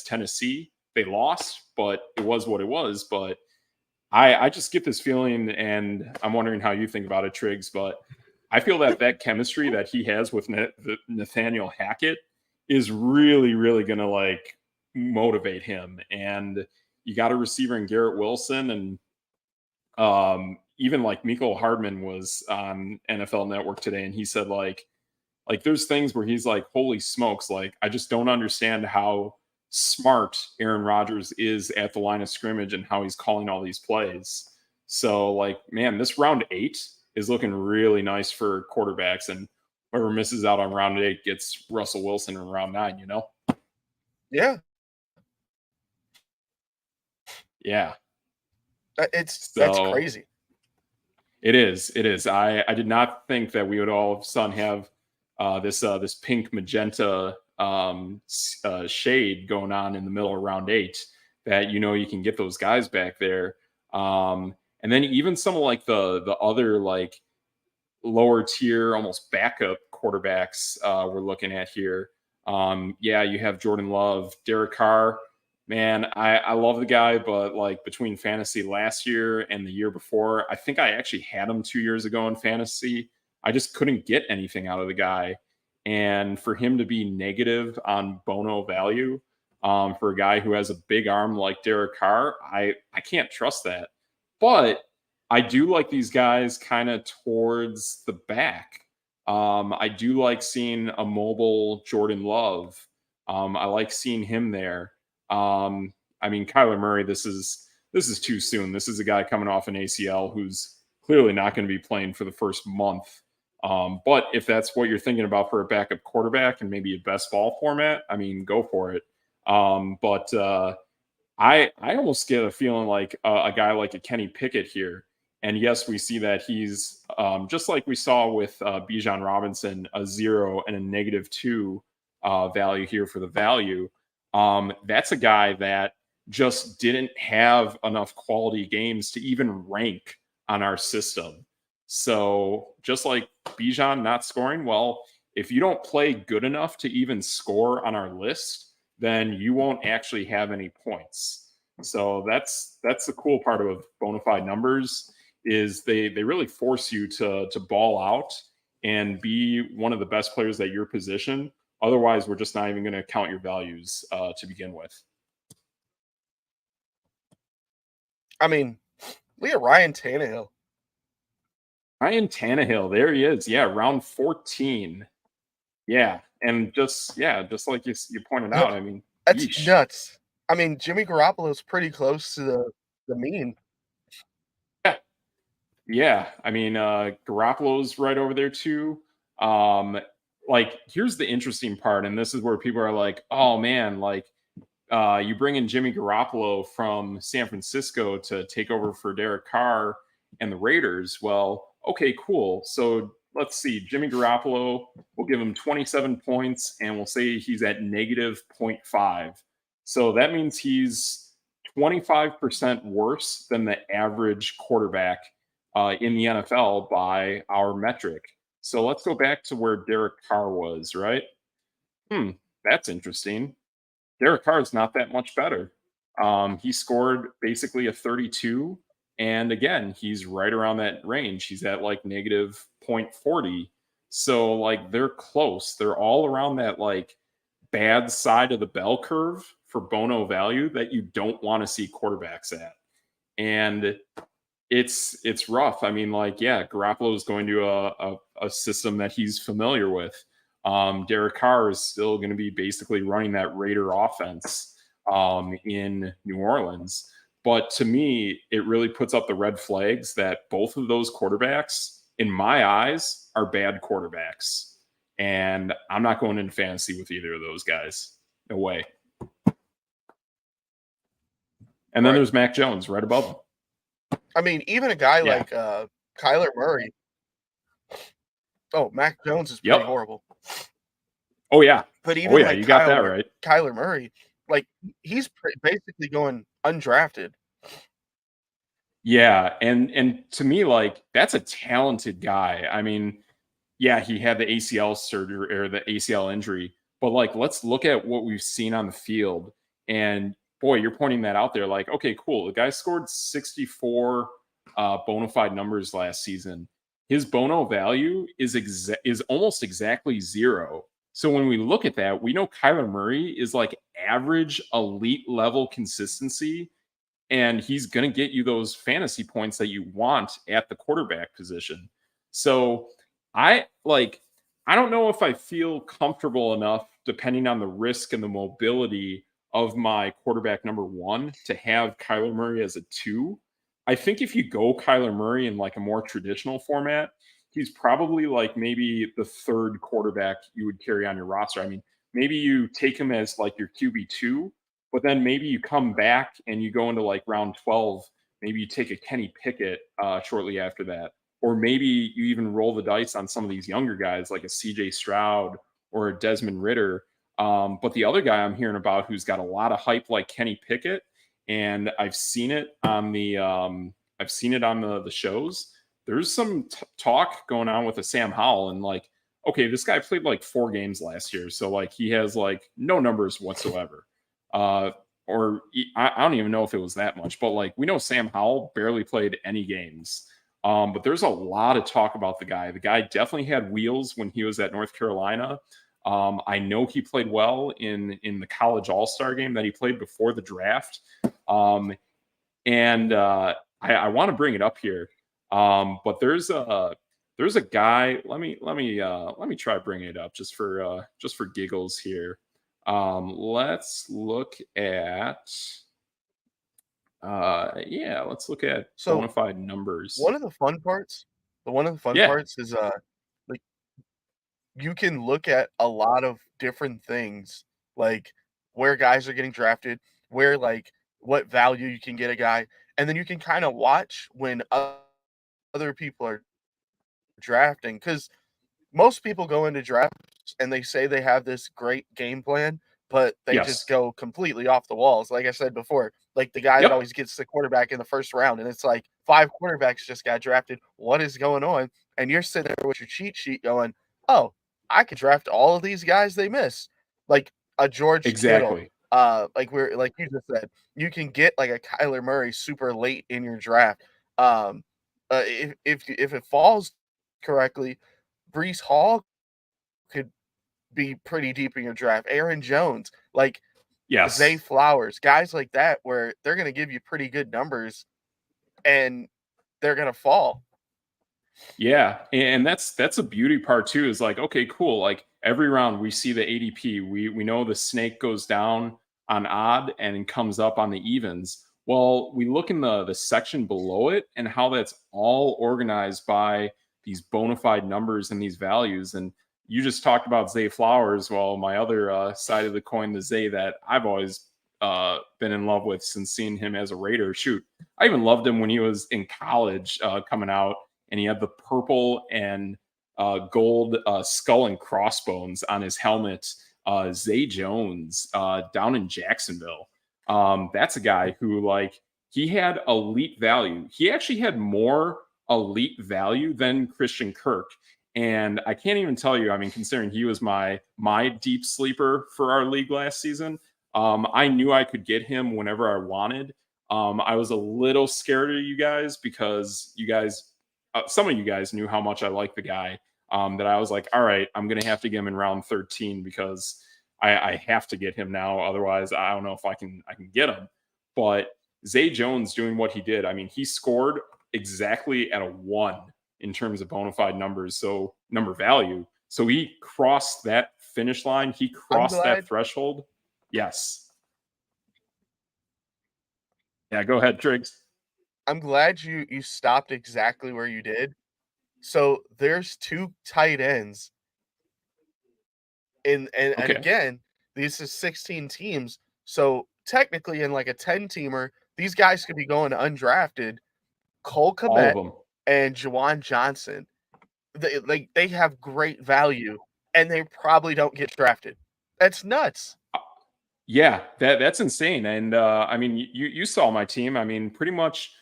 Tennessee. They lost, but it was what it was. But I just get this feeling, and I'm wondering how you think about it, Triggs. But I feel that that chemistry that he has with Nathaniel Hackett is really, really going to like motivate him. And you got a receiver in Garrett Wilson, and even like Miko Hardman was on NFL Network today, and he said like there's things where he's like, holy smokes, like I just don't understand how smart Aaron Rodgers is at the line of scrimmage and how he's calling all these plays. So like, man, this round 8 is looking really nice for quarterbacks, and whoever misses out on round 8 gets Russell Wilson in round 9, you know? Yeah, Yeah. that's So crazy. it is. It is. I did not think that we would all of a sudden have this pink magenta shade going on in the middle of round 8. That you can get those guys back there, and then even some of like the other like lower tier, almost backup quarterbacks we're looking at here. Yeah, you have Jordan Love, Derek Carr. Man, I love the guy, but like between fantasy last year and the year before, I think I actually had him 2 years ago in fantasy. I just couldn't get anything out of the guy. And for him to be negative on Bono value for a guy who has a big arm like Derek Carr, I can't trust that. But I do like these guys kind of towards the back. I do like seeing a mobile Jordan Love. I like seeing him there. I mean, Kyler Murray. This is too soon. This is a guy coming off an ACL who's clearly not going to be playing for the first month. But if that's what you're thinking about for a backup quarterback and maybe a best ball format, I mean, go for it. But I almost get a feeling like a guy like a Kenny Pickett here. And yes, we see that he's just like we saw with Bijan Robinson, a 0 and a -2 value here for the value. That's a guy that just didn't have enough quality games to even rank on our system. So just like Bijan not scoring, well, if you don't play good enough to even score on our list, then you won't actually have any points. So that's the cool part of bona fide numbers is they really force you to ball out and be one of the best players at your position. Otherwise, we're just not even going to count your values to begin with. I mean, we have Ryan Tannehill. Ryan Tannehill, there he is. Yeah, round 14. Yeah, and just like you pointed out. I mean, That's yeesh. nuts. I mean, Jimmy Garoppolo's pretty close to the mean. Yeah, yeah. I mean, Garoppolo's right over there too. Um, like, here's the interesting part, and this is where people are like, "Oh man, like, you bring in Jimmy Garoppolo from San Francisco to take over for Derek Carr and the Raiders." Well, okay, cool. So let's see. Jimmy Garoppolo, we'll give him 27 points, and we'll say he's at negative zero point 0.5. So that means he's 25% worse than the average quarterback in the NFL by our metric. So let's go back to where Derek Carr was, right? That's interesting. Derek Carr is not that much better. He scored basically a 32. And again, he's right around that range. He's at like negative zero point 0.40. So, like, they're close. They're all around that, like, bad side of the bell curve for Bono value that you don't want to see quarterbacks at. And it's rough. I mean, like, yeah, Garoppolo is going to a system that he's familiar with. Derek Carr is still going to be basically running that Raider offense in New Orleans. But to me, it really puts up the red flags that both of those quarterbacks, in my eyes, are bad quarterbacks. And I'm not going into fantasy with either of those guys. No way. And then Right. there's Mac Jones right above him. I mean, even a guy Yeah. like Kyler Murray. Oh, Mac Jones is pretty Yep. horrible. Oh, yeah. But Oh, even yeah. like You got that right. Kyler Murray, like he's basically going undrafted. Yeah. And to me, like, that's a talented guy. I mean, yeah, he had the ACL surgery or the ACL injury, but like, let's look at what we've seen on the field. And boy, you're pointing that out there. Like, okay, cool. The guy scored 64 bona fide numbers last season. His Bono value is almost exactly 0. So when we look at that, we know Kyler Murray is like average elite level consistency, and he's going to get you those fantasy points that you want at the quarterback position. So I like, I don't know if I feel comfortable enough, depending on the risk and the mobility of my quarterback number 1, to have Kyler Murray as a 2. I think if you go Kyler Murray in like a more traditional format, he's probably like maybe the 3rd quarterback you would carry on your roster. I mean, maybe you take him as like your QB2, but then maybe you come back and you go into like round 12. Maybe you take a Kenny Pickett shortly after that. Or maybe you even roll the dice on some of these younger guys like a CJ Stroud or a Desmond Ritter. But the other guy I'm hearing about who's got a lot of hype like Kenny Pickett, and I've seen it on the shows. There's some talk going on with a Sam Howell, and like, okay, this guy played like 4 games last year, so like he has like no numbers whatsoever. Or I don't even know if it was that much, but like we know Sam Howell barely played any games. But there's a lot of talk about the guy. The guy definitely had wheels when he was at North Carolina. I know he played well in the college all-star game that he played before the draft. And I want to bring it up here. But there's a guy. Let me try bringing it up just for giggles here. Let's look at let's look at bona So fide numbers. one of the fun parts, one of the fun Yeah. parts is like you can look at a lot of different things, like where guys are getting drafted, where like what value you can get a guy, and then you can kind of watch when other people are drafting because most people go into drafts and they say they have this great game plan, but they just Yes. go completely off the walls. Like I said before, like the guy that Yep. always gets the quarterback in the first round, and it's like 5 quarterbacks just got drafted. What is going on? And you're sitting there with your cheat sheet going, "Oh, I could draft all of these guys they miss." Like a George Kittle, Exactly. like you just said, you can get like a Kyler Murray super late in your draft. Um, if it falls correctly, Brees Hall could be pretty deep in your draft. Aaron Jones, like Zay Yes. Flowers, guys like that, where they're going to give you pretty good numbers and they're going to fall. Yeah, and that's a beauty part too. Is like, okay, cool. Like every round we see the ADP. We know the snake goes down on odd and comes up on the evens. Well, we look in the section below it and how that's all organized by these bona fide numbers and these values. And you just talked about Zay Flowers. Well, my other side of the coin, the Zay that I've always been in love with since seeing him as a Raider. Shoot, I even loved him when he was in college coming out, and he had the purple and gold skull and crossbones on his helmet. Zay Jones down in Jacksonville. That's a guy who, like, he had elite value. He actually had more elite value than Christian Kirk. And I can't even tell you, I mean, considering he was my deep sleeper for our league last season, I knew I could get him whenever I wanted. I was a little scared of you guys because you guys, some of you guys knew how much I like the guy. That I was like, all right, I'm gonna have to get him in round 13 because I have to get him now. Otherwise, I don't know if I can get him. But Zay Jones doing what he did, I mean, he scored exactly at a 1 in terms of bona fide numbers, so number value. So he crossed that finish line. He I'm crossed that glad threshold. Yes. Yeah, go ahead, Triggs. I'm glad you stopped exactly where you did. So there's 2 tight ends and Okay, again, these are 16 teams. So technically in like a 10-teamer, these guys could be going undrafted. Cole all of Kmet them. and Juwan Johnson. They have great value and they probably don't get drafted. That's nuts. Yeah, that's insane. And I mean, you saw my team. I mean, pretty much.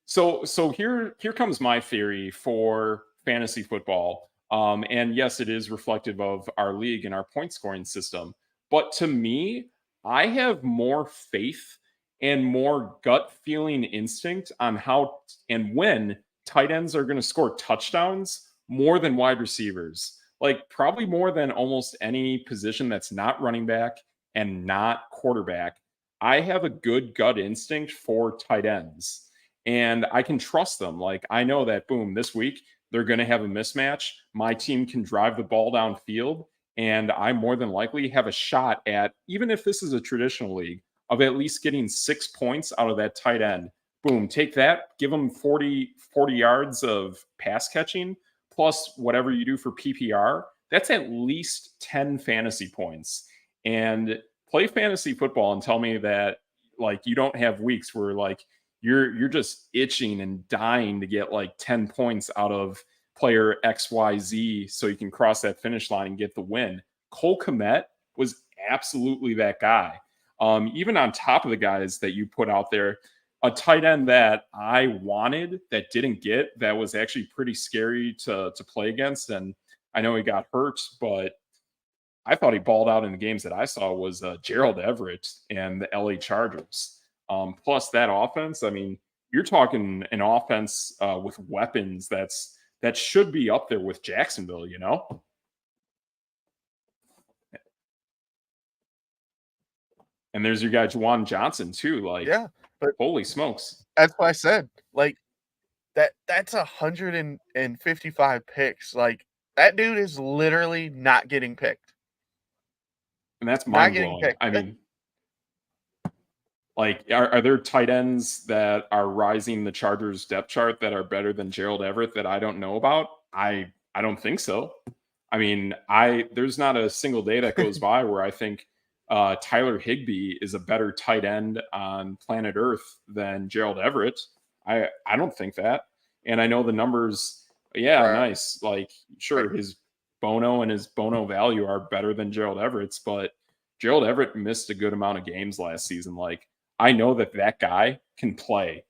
So here comes my theory for fantasy football. And yes, it is reflective of our league and our point scoring system. But to me, I have more faith and more gut feeling instinct on how and when tight ends are going to score touchdowns more than wide receivers. Like probably more than almost any position that's not running back and not quarterback. I have a good gut instinct for tight ends and I can trust them. Like I know that boom, this week they're going to have a mismatch. My team can drive the ball downfield and I more than likely have a shot at, even if this is a traditional league, of at least getting 6 points out of that tight end. Boom, take that, give them 40 yards of pass catching plus whatever you do for PPR. That's at least 10 fantasy points. And play fantasy football and tell me that like you don't have weeks where like you're just itching and dying to get like 10 points out of player XYZ so you can cross that finish line and get the win. Cole Kmet was absolutely that guy. Even on top of the guys that you put out there, a tight end that I wanted that didn't get that was actually pretty scary to play against. And I know he got hurt, but I thought he balled out in the games that I saw was Gerald Everett and the LA Chargers. Plus that offense, I mean, you're talking an offense with weapons that should be up there with Jacksonville, you know? And there's your guy Juwan Johnson too. Like, Yeah, but holy smokes! that's what I said. Like that's 155 picks. Like that dude is literally not getting picked. And that's Not mind getting blowing. picked. I mean, like, are there tight ends that are rising the Chargers depth chart that are better than Gerald Everett that I don't know about? I don't think so. I mean, I there's not a single day that goes by where I think Tyler Higbee is a better tight end on planet Earth than Gerald Everett. I don't think that, and I know the numbers. Yeah, Right. nice. Like, sure, his Bono and his Bono value are better than Gerald Everett's, but Gerald Everett missed a good amount of games last season. Like, I know that that guy can play,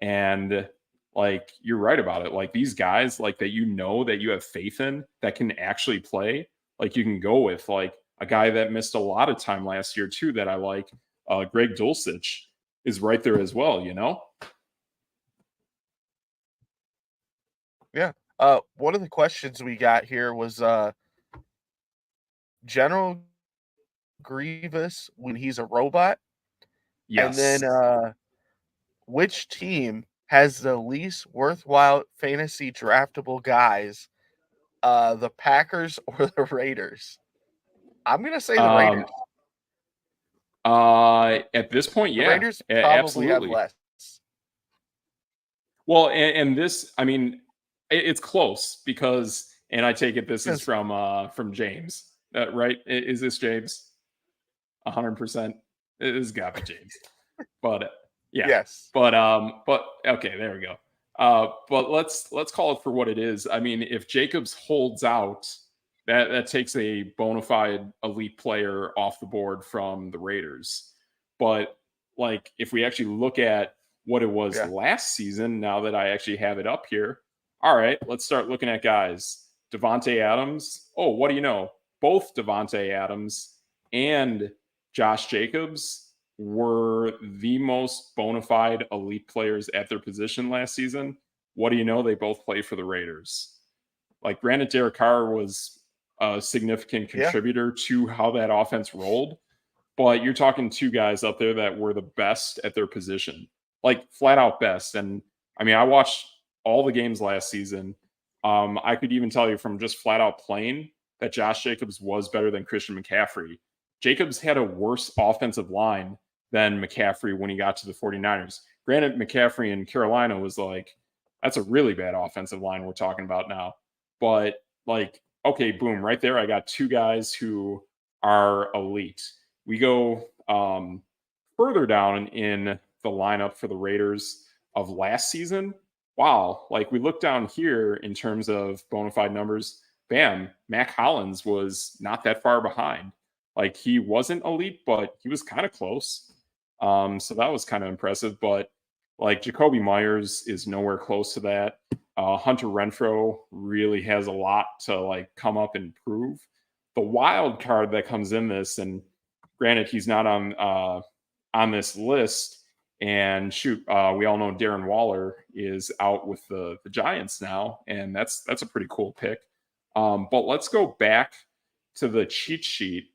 and like you're right about it. Like these guys, like that that you have faith in that can actually play. Like you can go with like a guy that missed a lot of time last year too. That I like. Greg Dulcich is right there as well. You know. Yeah. One of the questions we got here was General Grievous when he's a robot, and then Yes. which team has the least worthwhile fantasy draftable guys? The Packers or the Raiders? I'm gonna say the Um. Raiders. At this point, The yeah, Raiders probably have absolutely. less. Well, and this, I mean, it's close because, and I take it this is Because from James, right? Is this James? 100%. It has got to be James. But yeah, yes. but okay, there we go. But let's call it for what it is. I mean, if Jacobs holds out, that takes a bona fide elite player off the board from the Raiders. But like, if we actually look at what it was Yeah. last season, now that I actually have it up here, all right, let's start looking at guys. Devontae Adams. Oh, what do you know? Both Devontae Adams and Josh Jacobs were the most bona fide elite players at their position last season. What do you know? They both play for the Raiders. Like, granted, Derek Carr was a significant Yeah. contributor to how that offense rolled, but you're talking two guys up there that were the best at their position, like flat out best. And I mean, I watched all the games last season. I could even tell you from just flat out playing that Josh Jacobs was better than Christian McCaffrey. Jacobs had a worse offensive line than McCaffrey when he got to the 49ers. Granted, McCaffrey in Carolina was like, that's a really bad offensive line we're talking about now. But like, okay, boom, right there, I got two guys who are elite. We go further down in the lineup for the Raiders of last season. Wow, like we look down here in terms of bona fide numbers, bam, Mac Hollins was not that far behind. Like he wasn't elite, but he was kind of close. So that was kind of impressive. But like Jacoby Myers is nowhere close to that. Hunter Renfro really has a lot to like come up and prove. The wild card that comes in this, and granted, he's not on this list. And shoot, we all know Darren Waller is out with the Giants now, and that's a pretty cool pick. But let's go back to the cheat sheet,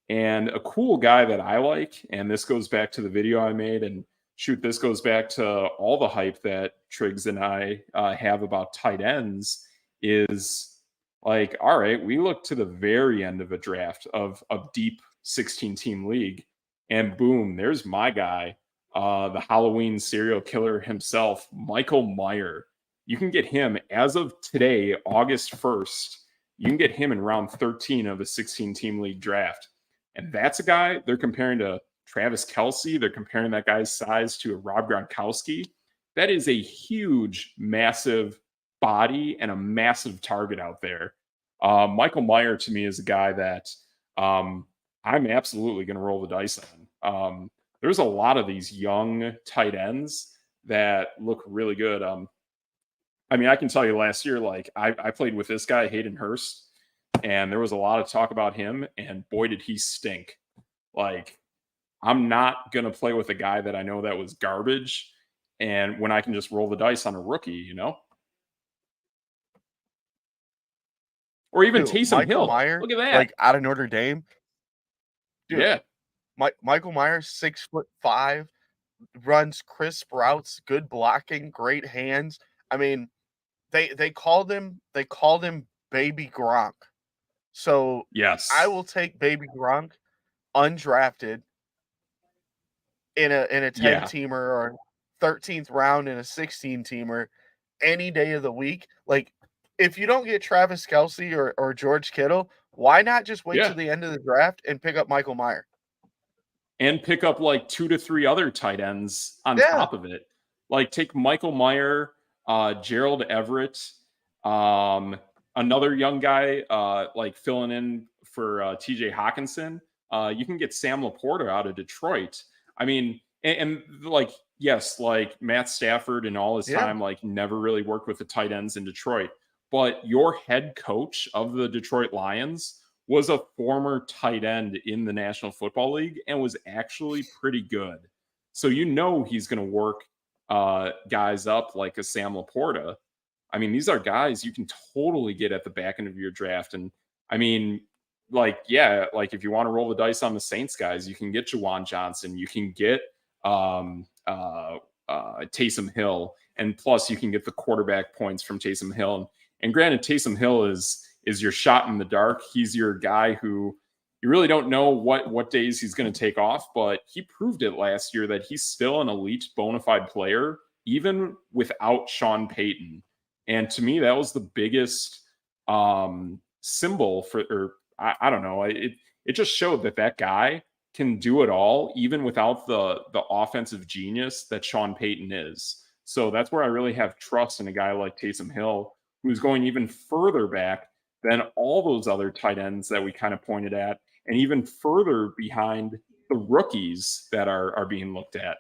and a cool guy that I like, and this goes back to the video I made, and shoot, this goes back to all the hype that Triggs and I have about tight ends. Is like, all right, we look to the very end of a draft of a deep 16-team league, and boom, there's my guy, the Halloween serial killer himself, Michael Mayer. You can get him as of today, August 1st. You can get him in round 13 of a 16-team league draft. And that's a guy they're comparing to Travis Kelce. They're comparing that guy's size to a Rob Gronkowski. That is a huge, massive body and a massive target out there. Michael Mayer to me is a guy that I'm absolutely going to roll the dice on. There's a lot of these young tight ends that look really good. I mean, I can tell you last year, like I played with this guy, Hayden Hurst, and there was a lot of talk about him, and boy, did he stink. Like, I'm not going to play with a guy that I know that was garbage, and when I can just roll the dice on a rookie, you know? Or even Dude, Taysom Michael Hill. Mayer, Look at that. like out of Notre Dame, dude. Yeah. Michael Myers, 6'5", runs crisp routes, good blocking, great hands. I mean, they called him Baby Gronk. So I Yes. will take Baby Gronk undrafted in a 10 Yeah. teamer or 13th round in a 16 teamer any day of the week. Like, if you don't get Travis Kelce or George Kittle, why not just wait Yeah. till the end of the draft and pick up Michael Mayer? And pick up like 2 to 3 other tight ends on Yeah. top of it. Like take Michael Mayer, Gerald Everett, another young guy like filling in for TJ Hawkinson. You can get Sam Laporta out of Detroit. I mean, and like, yes, like Matt Stafford and all his Yeah. time, like never really worked with the tight ends in Detroit. But your head coach of the Detroit Lions was a former tight end in the National Football League and was actually pretty good. So you know he's going to work guys up like a Sam Laporta. I mean, these are guys you can totally get at the back end of your draft. And I mean, like, yeah, like if you want to roll the dice on the Saints guys, you can get Juwan Johnson, you can get Taysom Hill, and plus you can get the quarterback points from Taysom Hill. And granted, Taysom Hill is your shot in the dark. He's your guy who you really don't know what days he's going to take off, but he proved it last year that he's still an elite bona fide player, even without Sean Payton. And to me, that was the biggest symbol for, or I don't know, it just showed that guy can do it all, even without the offensive genius that Sean Payton is. So that's where I really have trust in a guy like Taysom Hill, who's going even further back than all those other tight ends that we kind of pointed at, and even further behind the rookies that are being looked at.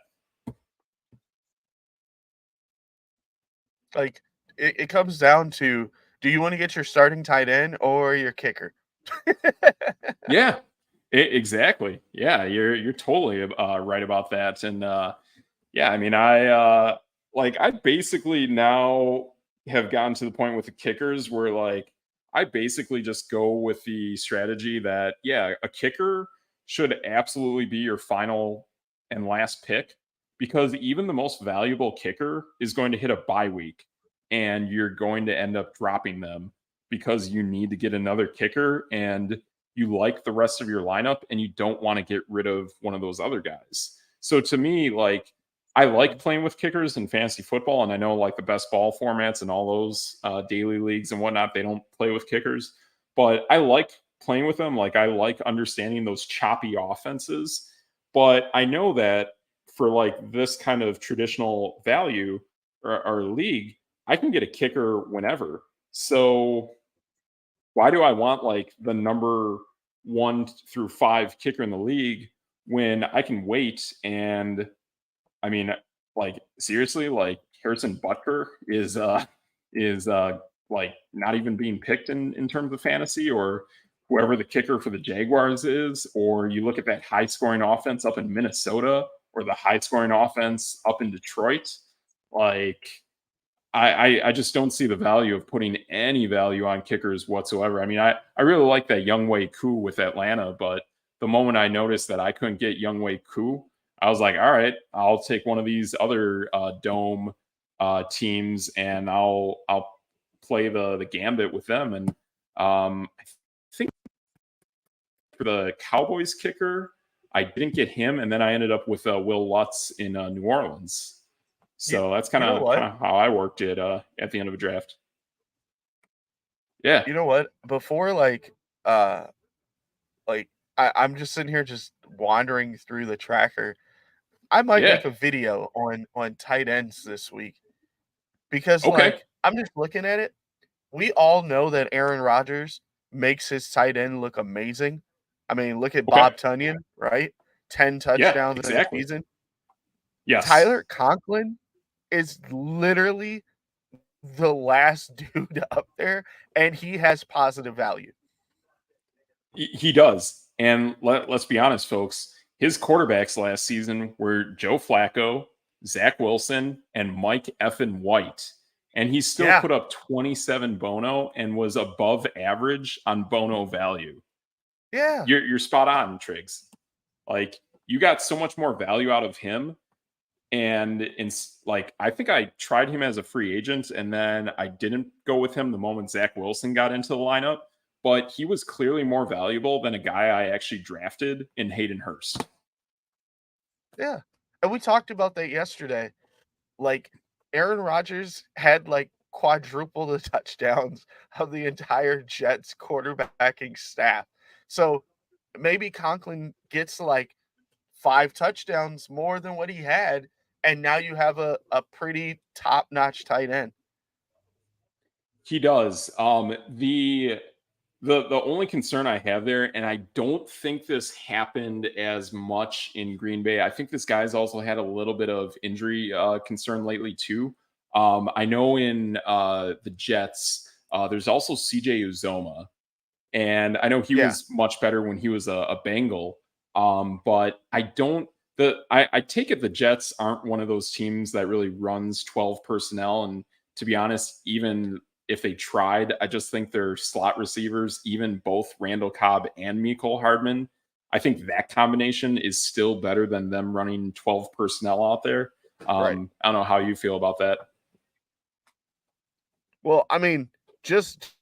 Like, it comes down to, do you want to get your starting tight end or your kicker? Yeah, exactly. Yeah, you're totally right about that. And yeah, I mean, I basically now have gotten to the point with the kickers where like I basically just go with the strategy that yeah, a kicker should absolutely be your final and last pick, because even the most valuable kicker is going to hit a bye week and you're going to end up dropping them because you need to get another kicker and you like the rest of your lineup and you don't want to get rid of one of those other guys. So to me, like I like playing with kickers in fantasy football, and I know like the best ball formats and all those daily leagues and whatnot, they don't play with kickers, but I like playing with them. Like I like understanding those choppy offenses, but I know that for like this kind of traditional value or league, I can get a kicker whenever. So why do I want like the number 1 through 5 kicker in the league when I can wait? And I mean, like seriously, like Harrison Butker is like not even being picked in terms of fantasy, or whoever the kicker for the Jaguars is, or you look at that high scoring offense up in Minnesota or the high scoring offense up in Detroit. Like I just don't see the value of putting any value on kickers whatsoever. I mean, I really like that Younghoe Koo with Atlanta, but the moment I noticed that I couldn't get Younghoe Koo, I was like, all right, I'll take one of these other dome teams and I'll play the gambit with them. And I think for the Cowboys kicker, I didn't get him, and then I ended up with Will Lutz in New Orleans. You, So that's you know what? how I worked it at the end of a draft. Yeah. You know what? Before uh like I'm just sitting here just wandering through the tracker. I might Yeah. make a video on tight ends this week because Okay. I'm just looking at it. We all know that Aaron Rodgers makes his tight end look amazing. I mean, look at Okay. Bob Tunyon, right? 10 Yeah, touchdowns in a exactly. season. Yes. Tyler Conklin is literally the last dude up there, and he has positive value. He does. And let's be honest, folks. His quarterbacks last season were Joe Flacco, Zach Wilson, and Mike Effin White. And he still Yeah, put up 27 Bono and was above average on Bono value. yeah. You're spot on, Triggs. Like you got so much more value out of him. And like I think I tried him as a free agent, and then I didn't go with him the moment Zach Wilson got into the lineup. But he was clearly more valuable than a guy I actually drafted in Hayden Hurst. Yeah. And we talked about that yesterday. Like, Aaron Rodgers had, quadruple the touchdowns of the entire Jets quarterbacking staff. So, maybe Conklin gets, 5 touchdowns more than what he had, and now you have a pretty top-notch tight end. He does. The only concern I have there, and I don't think this happened as much in Green Bay. I think this guy's also had a little bit of injury concern lately too. I know in the Jets, there's also CJ Uzoma, and I know he Yeah. was much better when he was a Bengal. But I don't. I take it the Jets aren't one of those teams that really runs 12 personnel. And to be honest, even if they tried, I just think their slot receivers, even both Randall Cobb and Mecole Hardman, I think that combination is still better than them running 12 personnel out there. Right. I don't know how you feel about that. Well, I mean, just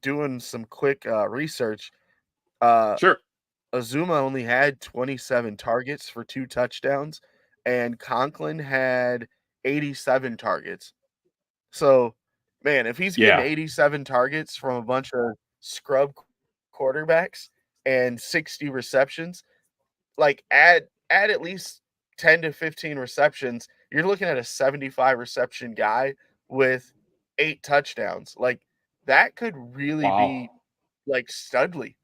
doing some quick, research, uh Sure. Azuma only had 27 targets for 2 touchdowns, and Conklin had 87 targets. So, man, if he's getting Yeah. 87 targets from a bunch of scrub quarterbacks and 60 receptions, add at least 10 to 15 receptions, you're looking at a 75 reception guy with 8 touchdowns. That could really be, Wow. studly.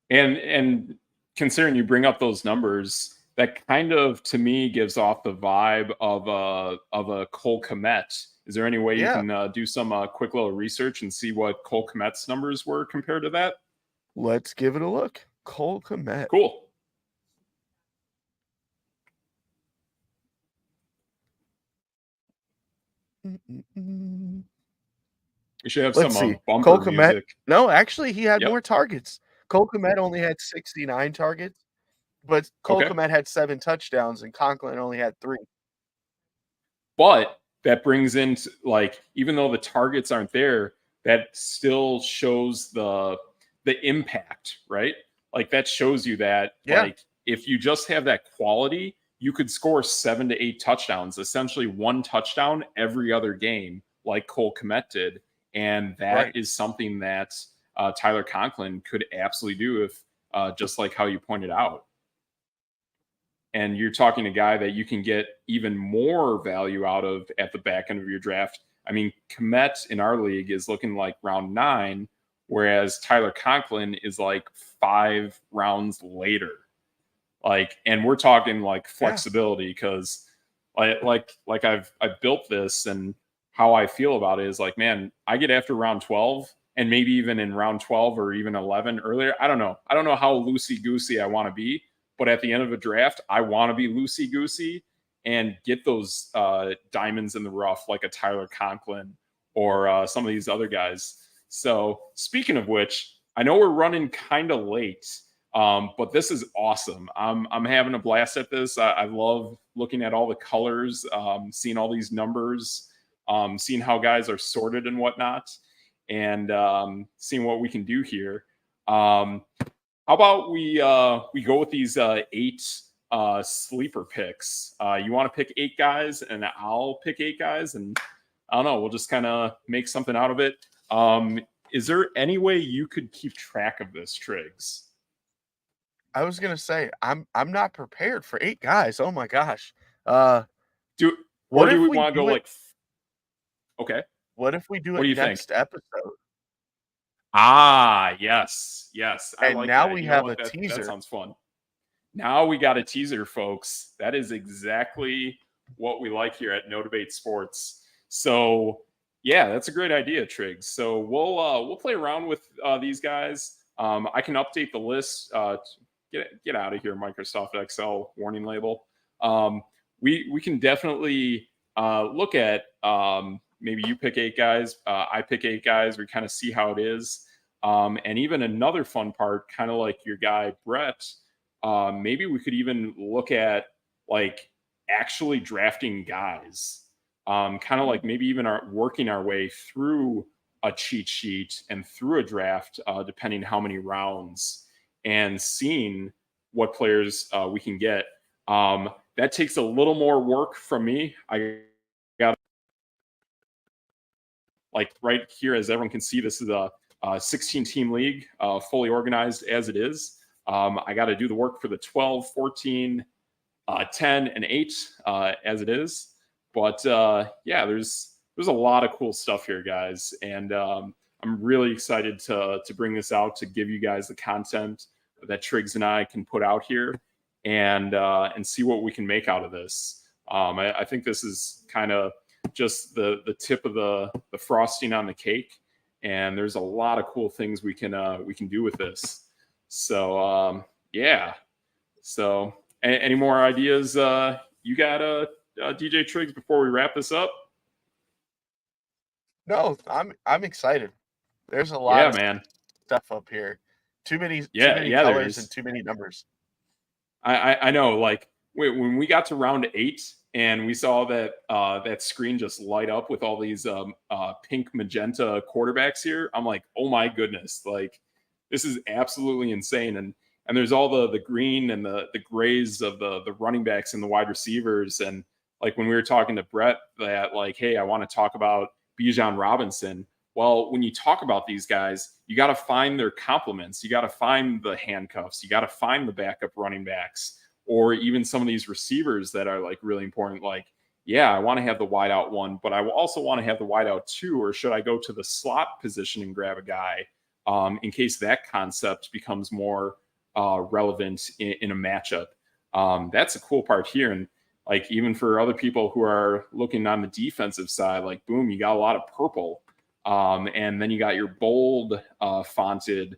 And considering you bring up those numbers, that kind of to me gives off the vibe of a Cole Kmet. Is there any way you Yeah. can do some quick little research and see what Cole Kmet's numbers were compared to that? Let's give it a look. Cole Kmet. Cool. Mm, mm, mm. We should have Let's some see. Cole bumper Kmet music. no, actually, he had Yep. more targets. Cole Kmet only had 69 targets, but Cole Okay. Kmet had 7 touchdowns, and Conklin only had 3. But that brings in like even though the targets aren't there, that still shows the impact, right? Like that shows you that Yeah, like if you just have that quality, you could score 7 to 8 touchdowns, essentially one touchdown every other game, like Cole Kmet did. And that Right. is something that Tyler Conklin could absolutely do if, just like how you pointed out. And you're talking a guy that you can get even more value out of at the back end of your draft. I mean, Komet in our league is looking like round 9, whereas Tyler Conklin is like 5 rounds later. Like, and we're talking like Yeah. flexibility because like I've built this, and how I feel about it is like, man, I get after round 12 and maybe even in round 12 or even 11 earlier. I don't know. I don't know how loosey goosey I want to be, but at the end of a draft, I want to be loosey goosey and get those diamonds in the rough, like a Tyler Conklin or some of these other guys. So speaking of which, I know we're running kind of late. But this is awesome. I'm having a blast at this. I love looking at all the colors, seeing all these numbers, seeing how guys are sorted and whatnot, and seeing what we can do here. How about we go with these 8 sleeper picks? You want to pick 8 guys, and I'll pick 8 guys, and I don't know. We'll just kind of make something out of it. Is there any way you could keep track of this, Triggs? I was gonna say I'm not prepared for 8 guys. Oh my gosh. Uh, Do or what do if we we want to go do it? like? Okay, What if we do what do it you think? next episode? Ah, yes, yes, I And like now that. we You know have what? a That teaser. sounds fun. Now we got a teaser, folks. That is exactly what we like here at No Debate Sports. So yeah, that's a great idea, Triggs. So we'll play around with these guys. I can update the list. Get out of here, Microsoft Excel warning label. We can definitely look at maybe you pick 8 guys, I pick 8 guys. We kind of see how it is. And even another fun part, kind of like your guy Brett, maybe we could even look at like actually drafting guys, kind of like maybe even working our way through a cheat sheet and through a draft, depending how many rounds, and seeing what players we can get. That takes a little more work from me. I got like right here, as everyone can see, this is a 16 team league, fully organized as it is. I got to do the work for the 12, 14, 10, and 8 as it is. But yeah, there's a lot of cool stuff here, guys, and I'm really excited to bring this out to give you guys the content that Triggs and I can put out here, and see what we can make out of this. I think this is kind of just the tip of the frosting on the cake, and there's a lot of cool things we can do with this. So yeah. So any more ideas you got, DJ Triggs, before we wrap this up? No, I'm excited. There's a lot Yeah, of man. stuff up here. Too Yeah, many yeah, there colors and is. too many numbers. I know. Like when we got to round 8 and we saw that that screen just light up with all these pink magenta quarterbacks here, I'm like, oh my goodness, like this is absolutely insane. And there's all the green and the grays of the running backs and the wide receivers. And like when we were talking to Brett, that like, hey, I want to talk about Bijan Robinson. Well, when you talk about these guys, you got to find their complements. You got to find the handcuffs. You got to find the backup running backs, or even some of these receivers that are like really important. Like, yeah, I want to have the wideout one, but I also want to have the wideout 2, or should I go to the slot position and grab a guy in case that concept becomes more relevant in a matchup? That's a cool part here. And like even for other people who are looking on the defensive side, like boom, you got a lot of purple. And then you got your bold fonted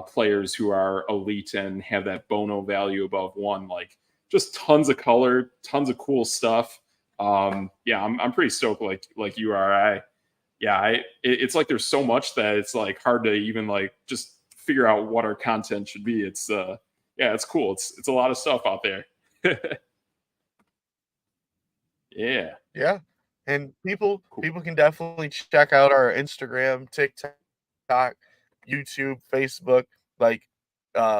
players who are elite and have that Bono value above 1. Like just tons of color, tons of cool stuff. Yeah, I'm pretty stoked. Like you are. It's like there's so much that it's like hard to even like just figure out what our content should be. It's yeah, it's cool. It's a lot of stuff out there. Yeah, Yeah. And cool. people can definitely check out our Instagram, TikTok, YouTube, Facebook. Like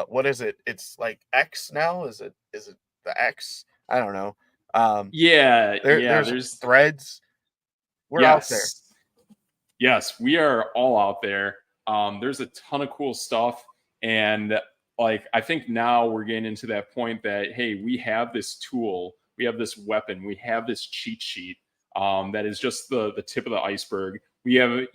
what is it? It's like X now? Is it the X? I don't know. Um, Yeah, yeah. there's There's threads. We're out there. yes, yes. We are all out there. There's a ton of cool stuff, and like I think now we're getting into that point that hey, we have this tool, we have this weapon, we have this cheat sheet. That is just the tip of the iceberg. We haven't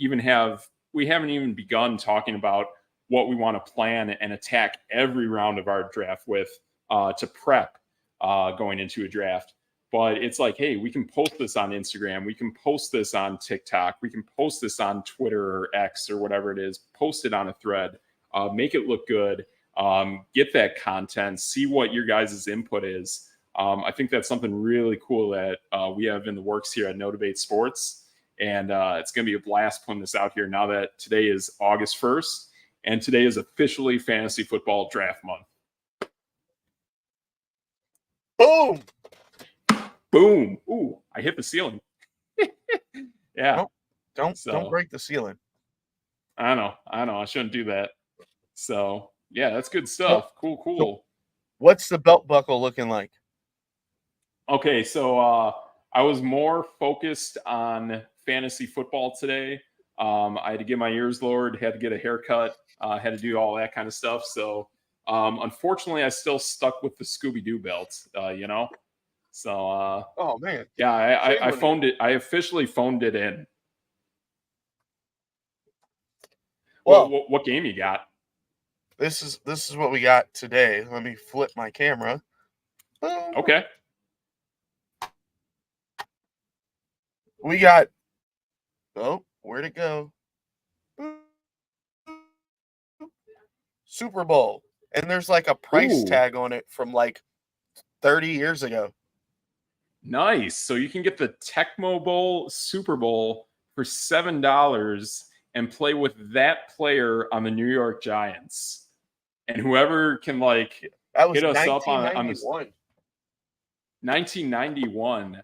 even begun talking about what we want to plan and attack every round of our draft with to prep going into a draft. But it's like, hey, we can post this on Instagram, we can post this on TikTok, we can post this on Twitter or X or whatever it is, post it on a thread, make it look good, get that content, see what your guys' input is. I think that's something really cool that we have in the works here at Db8 Sports. And it's going to be a blast putting this out here now that today is August 1st. And today is officially Fantasy Football Draft Month. Boom! Boom! Ooh, I hit the ceiling. Yeah. Don't break the ceiling. I know. I shouldn't do that. So yeah, that's good stuff. Cool. So what's the belt buckle looking like? Okay, so I was more focused on fantasy football today. I had to get my ears lowered, had to get a haircut, had to do all that kind of stuff. So unfortunately, I still stuck with the Scooby-Doo belt, So Oh man. yeah, I phoned it. I officially phoned it in. Well, what game you got? this is what we got today. Let me flip my camera. Boom. Okay. We got where'd it go? Super Bowl. And there's like a price Ooh. tag on it from like 30 years ago. Nice. So you can get the Tecmo Bowl Super Bowl for $7 and play with that player on the New York Giants. And whoever can that was hit us up on the 1991.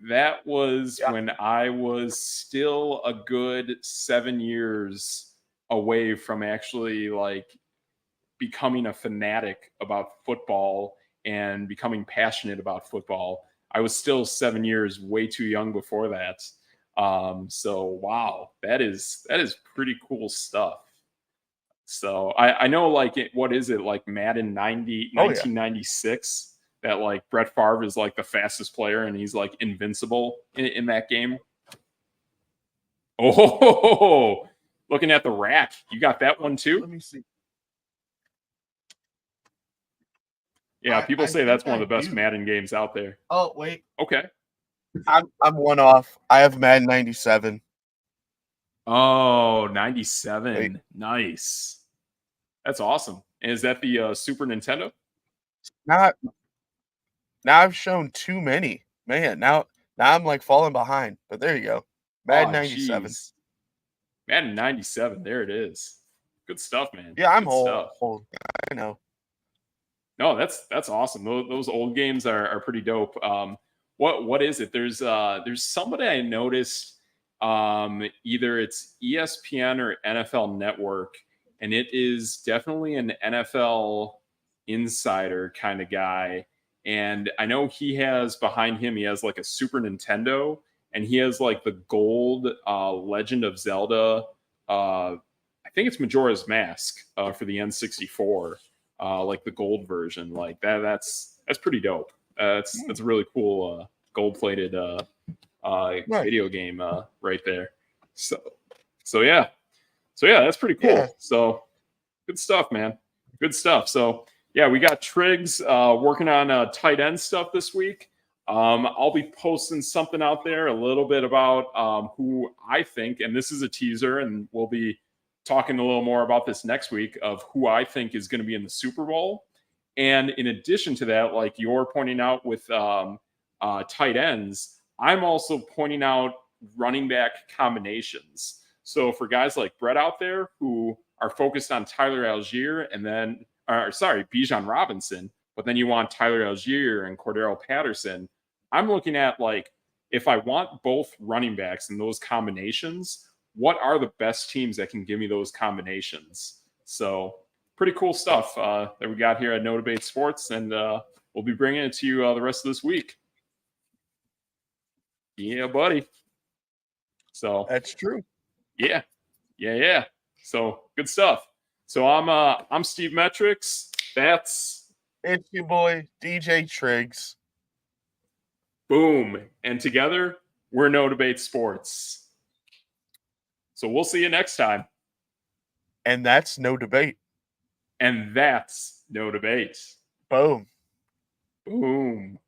That was when I was still a good 7 years away from actually becoming a fanatic about football and becoming passionate about football. I was still 7 years way too young before that. So wow, that is pretty cool stuff. So I know what is it, like Madden 1996, that Brett Favre is the fastest player and he's invincible in that game. Oh, looking at the rack, you got that one too? Let me see. Yeah, people say that's one of the best Madden games out there. Oh, wait. Okay. I'm one off. I have Madden 97. Oh, 97. Wait. Nice. That's awesome. And is that the Super Nintendo? Now I've shown too many. Man, now I'm falling behind. But there you go. Madden 97. Geez. Madden 97. There it is. Good stuff, man. Yeah, I'm old. I know. No, that's awesome. Those old games are pretty dope. What is it? There's somebody I noticed. Either it's ESPN or NFL Network, and it is definitely an NFL insider kind of guy. And I know he has behind him, he has a Super Nintendo, and he has the gold Legend of Zelda. I think it's Majora's Mask for the N64. The gold version, that's pretty dope. That's a really cool gold-plated video game right there. So yeah, that's pretty cool. Yeah. So good stuff, man. Good stuff. So yeah, we got Triggs working on tight end stuff this week. I'll be posting something out there a little bit about who I think, and this is a teaser, and we'll be talking a little more about this next week of who I think is going to be in the Super Bowl. And in addition to that, like you're pointing out with tight ends, I'm also pointing out running back combinations. So for guys like Brett out there who are focused on Tyler Algier and then, Bijan Robinson, but then you want Tyler Algier and Cordero Patterson, I'm looking at if I want both running backs in those combinations, what are the best teams that can give me those combinations? So pretty cool stuff that we got here at Db8 Sports, and we'll we'll be bringing it to you the rest of this week. Yeah, buddy. So That's true. yeah. So good stuff. So I'm Steve Metrics. That's It's your boy DJ Triggs. boom. And together we're No Debate Sports. So we'll see you next time. And that's no debate. And that's No Debate. Boom. Boom.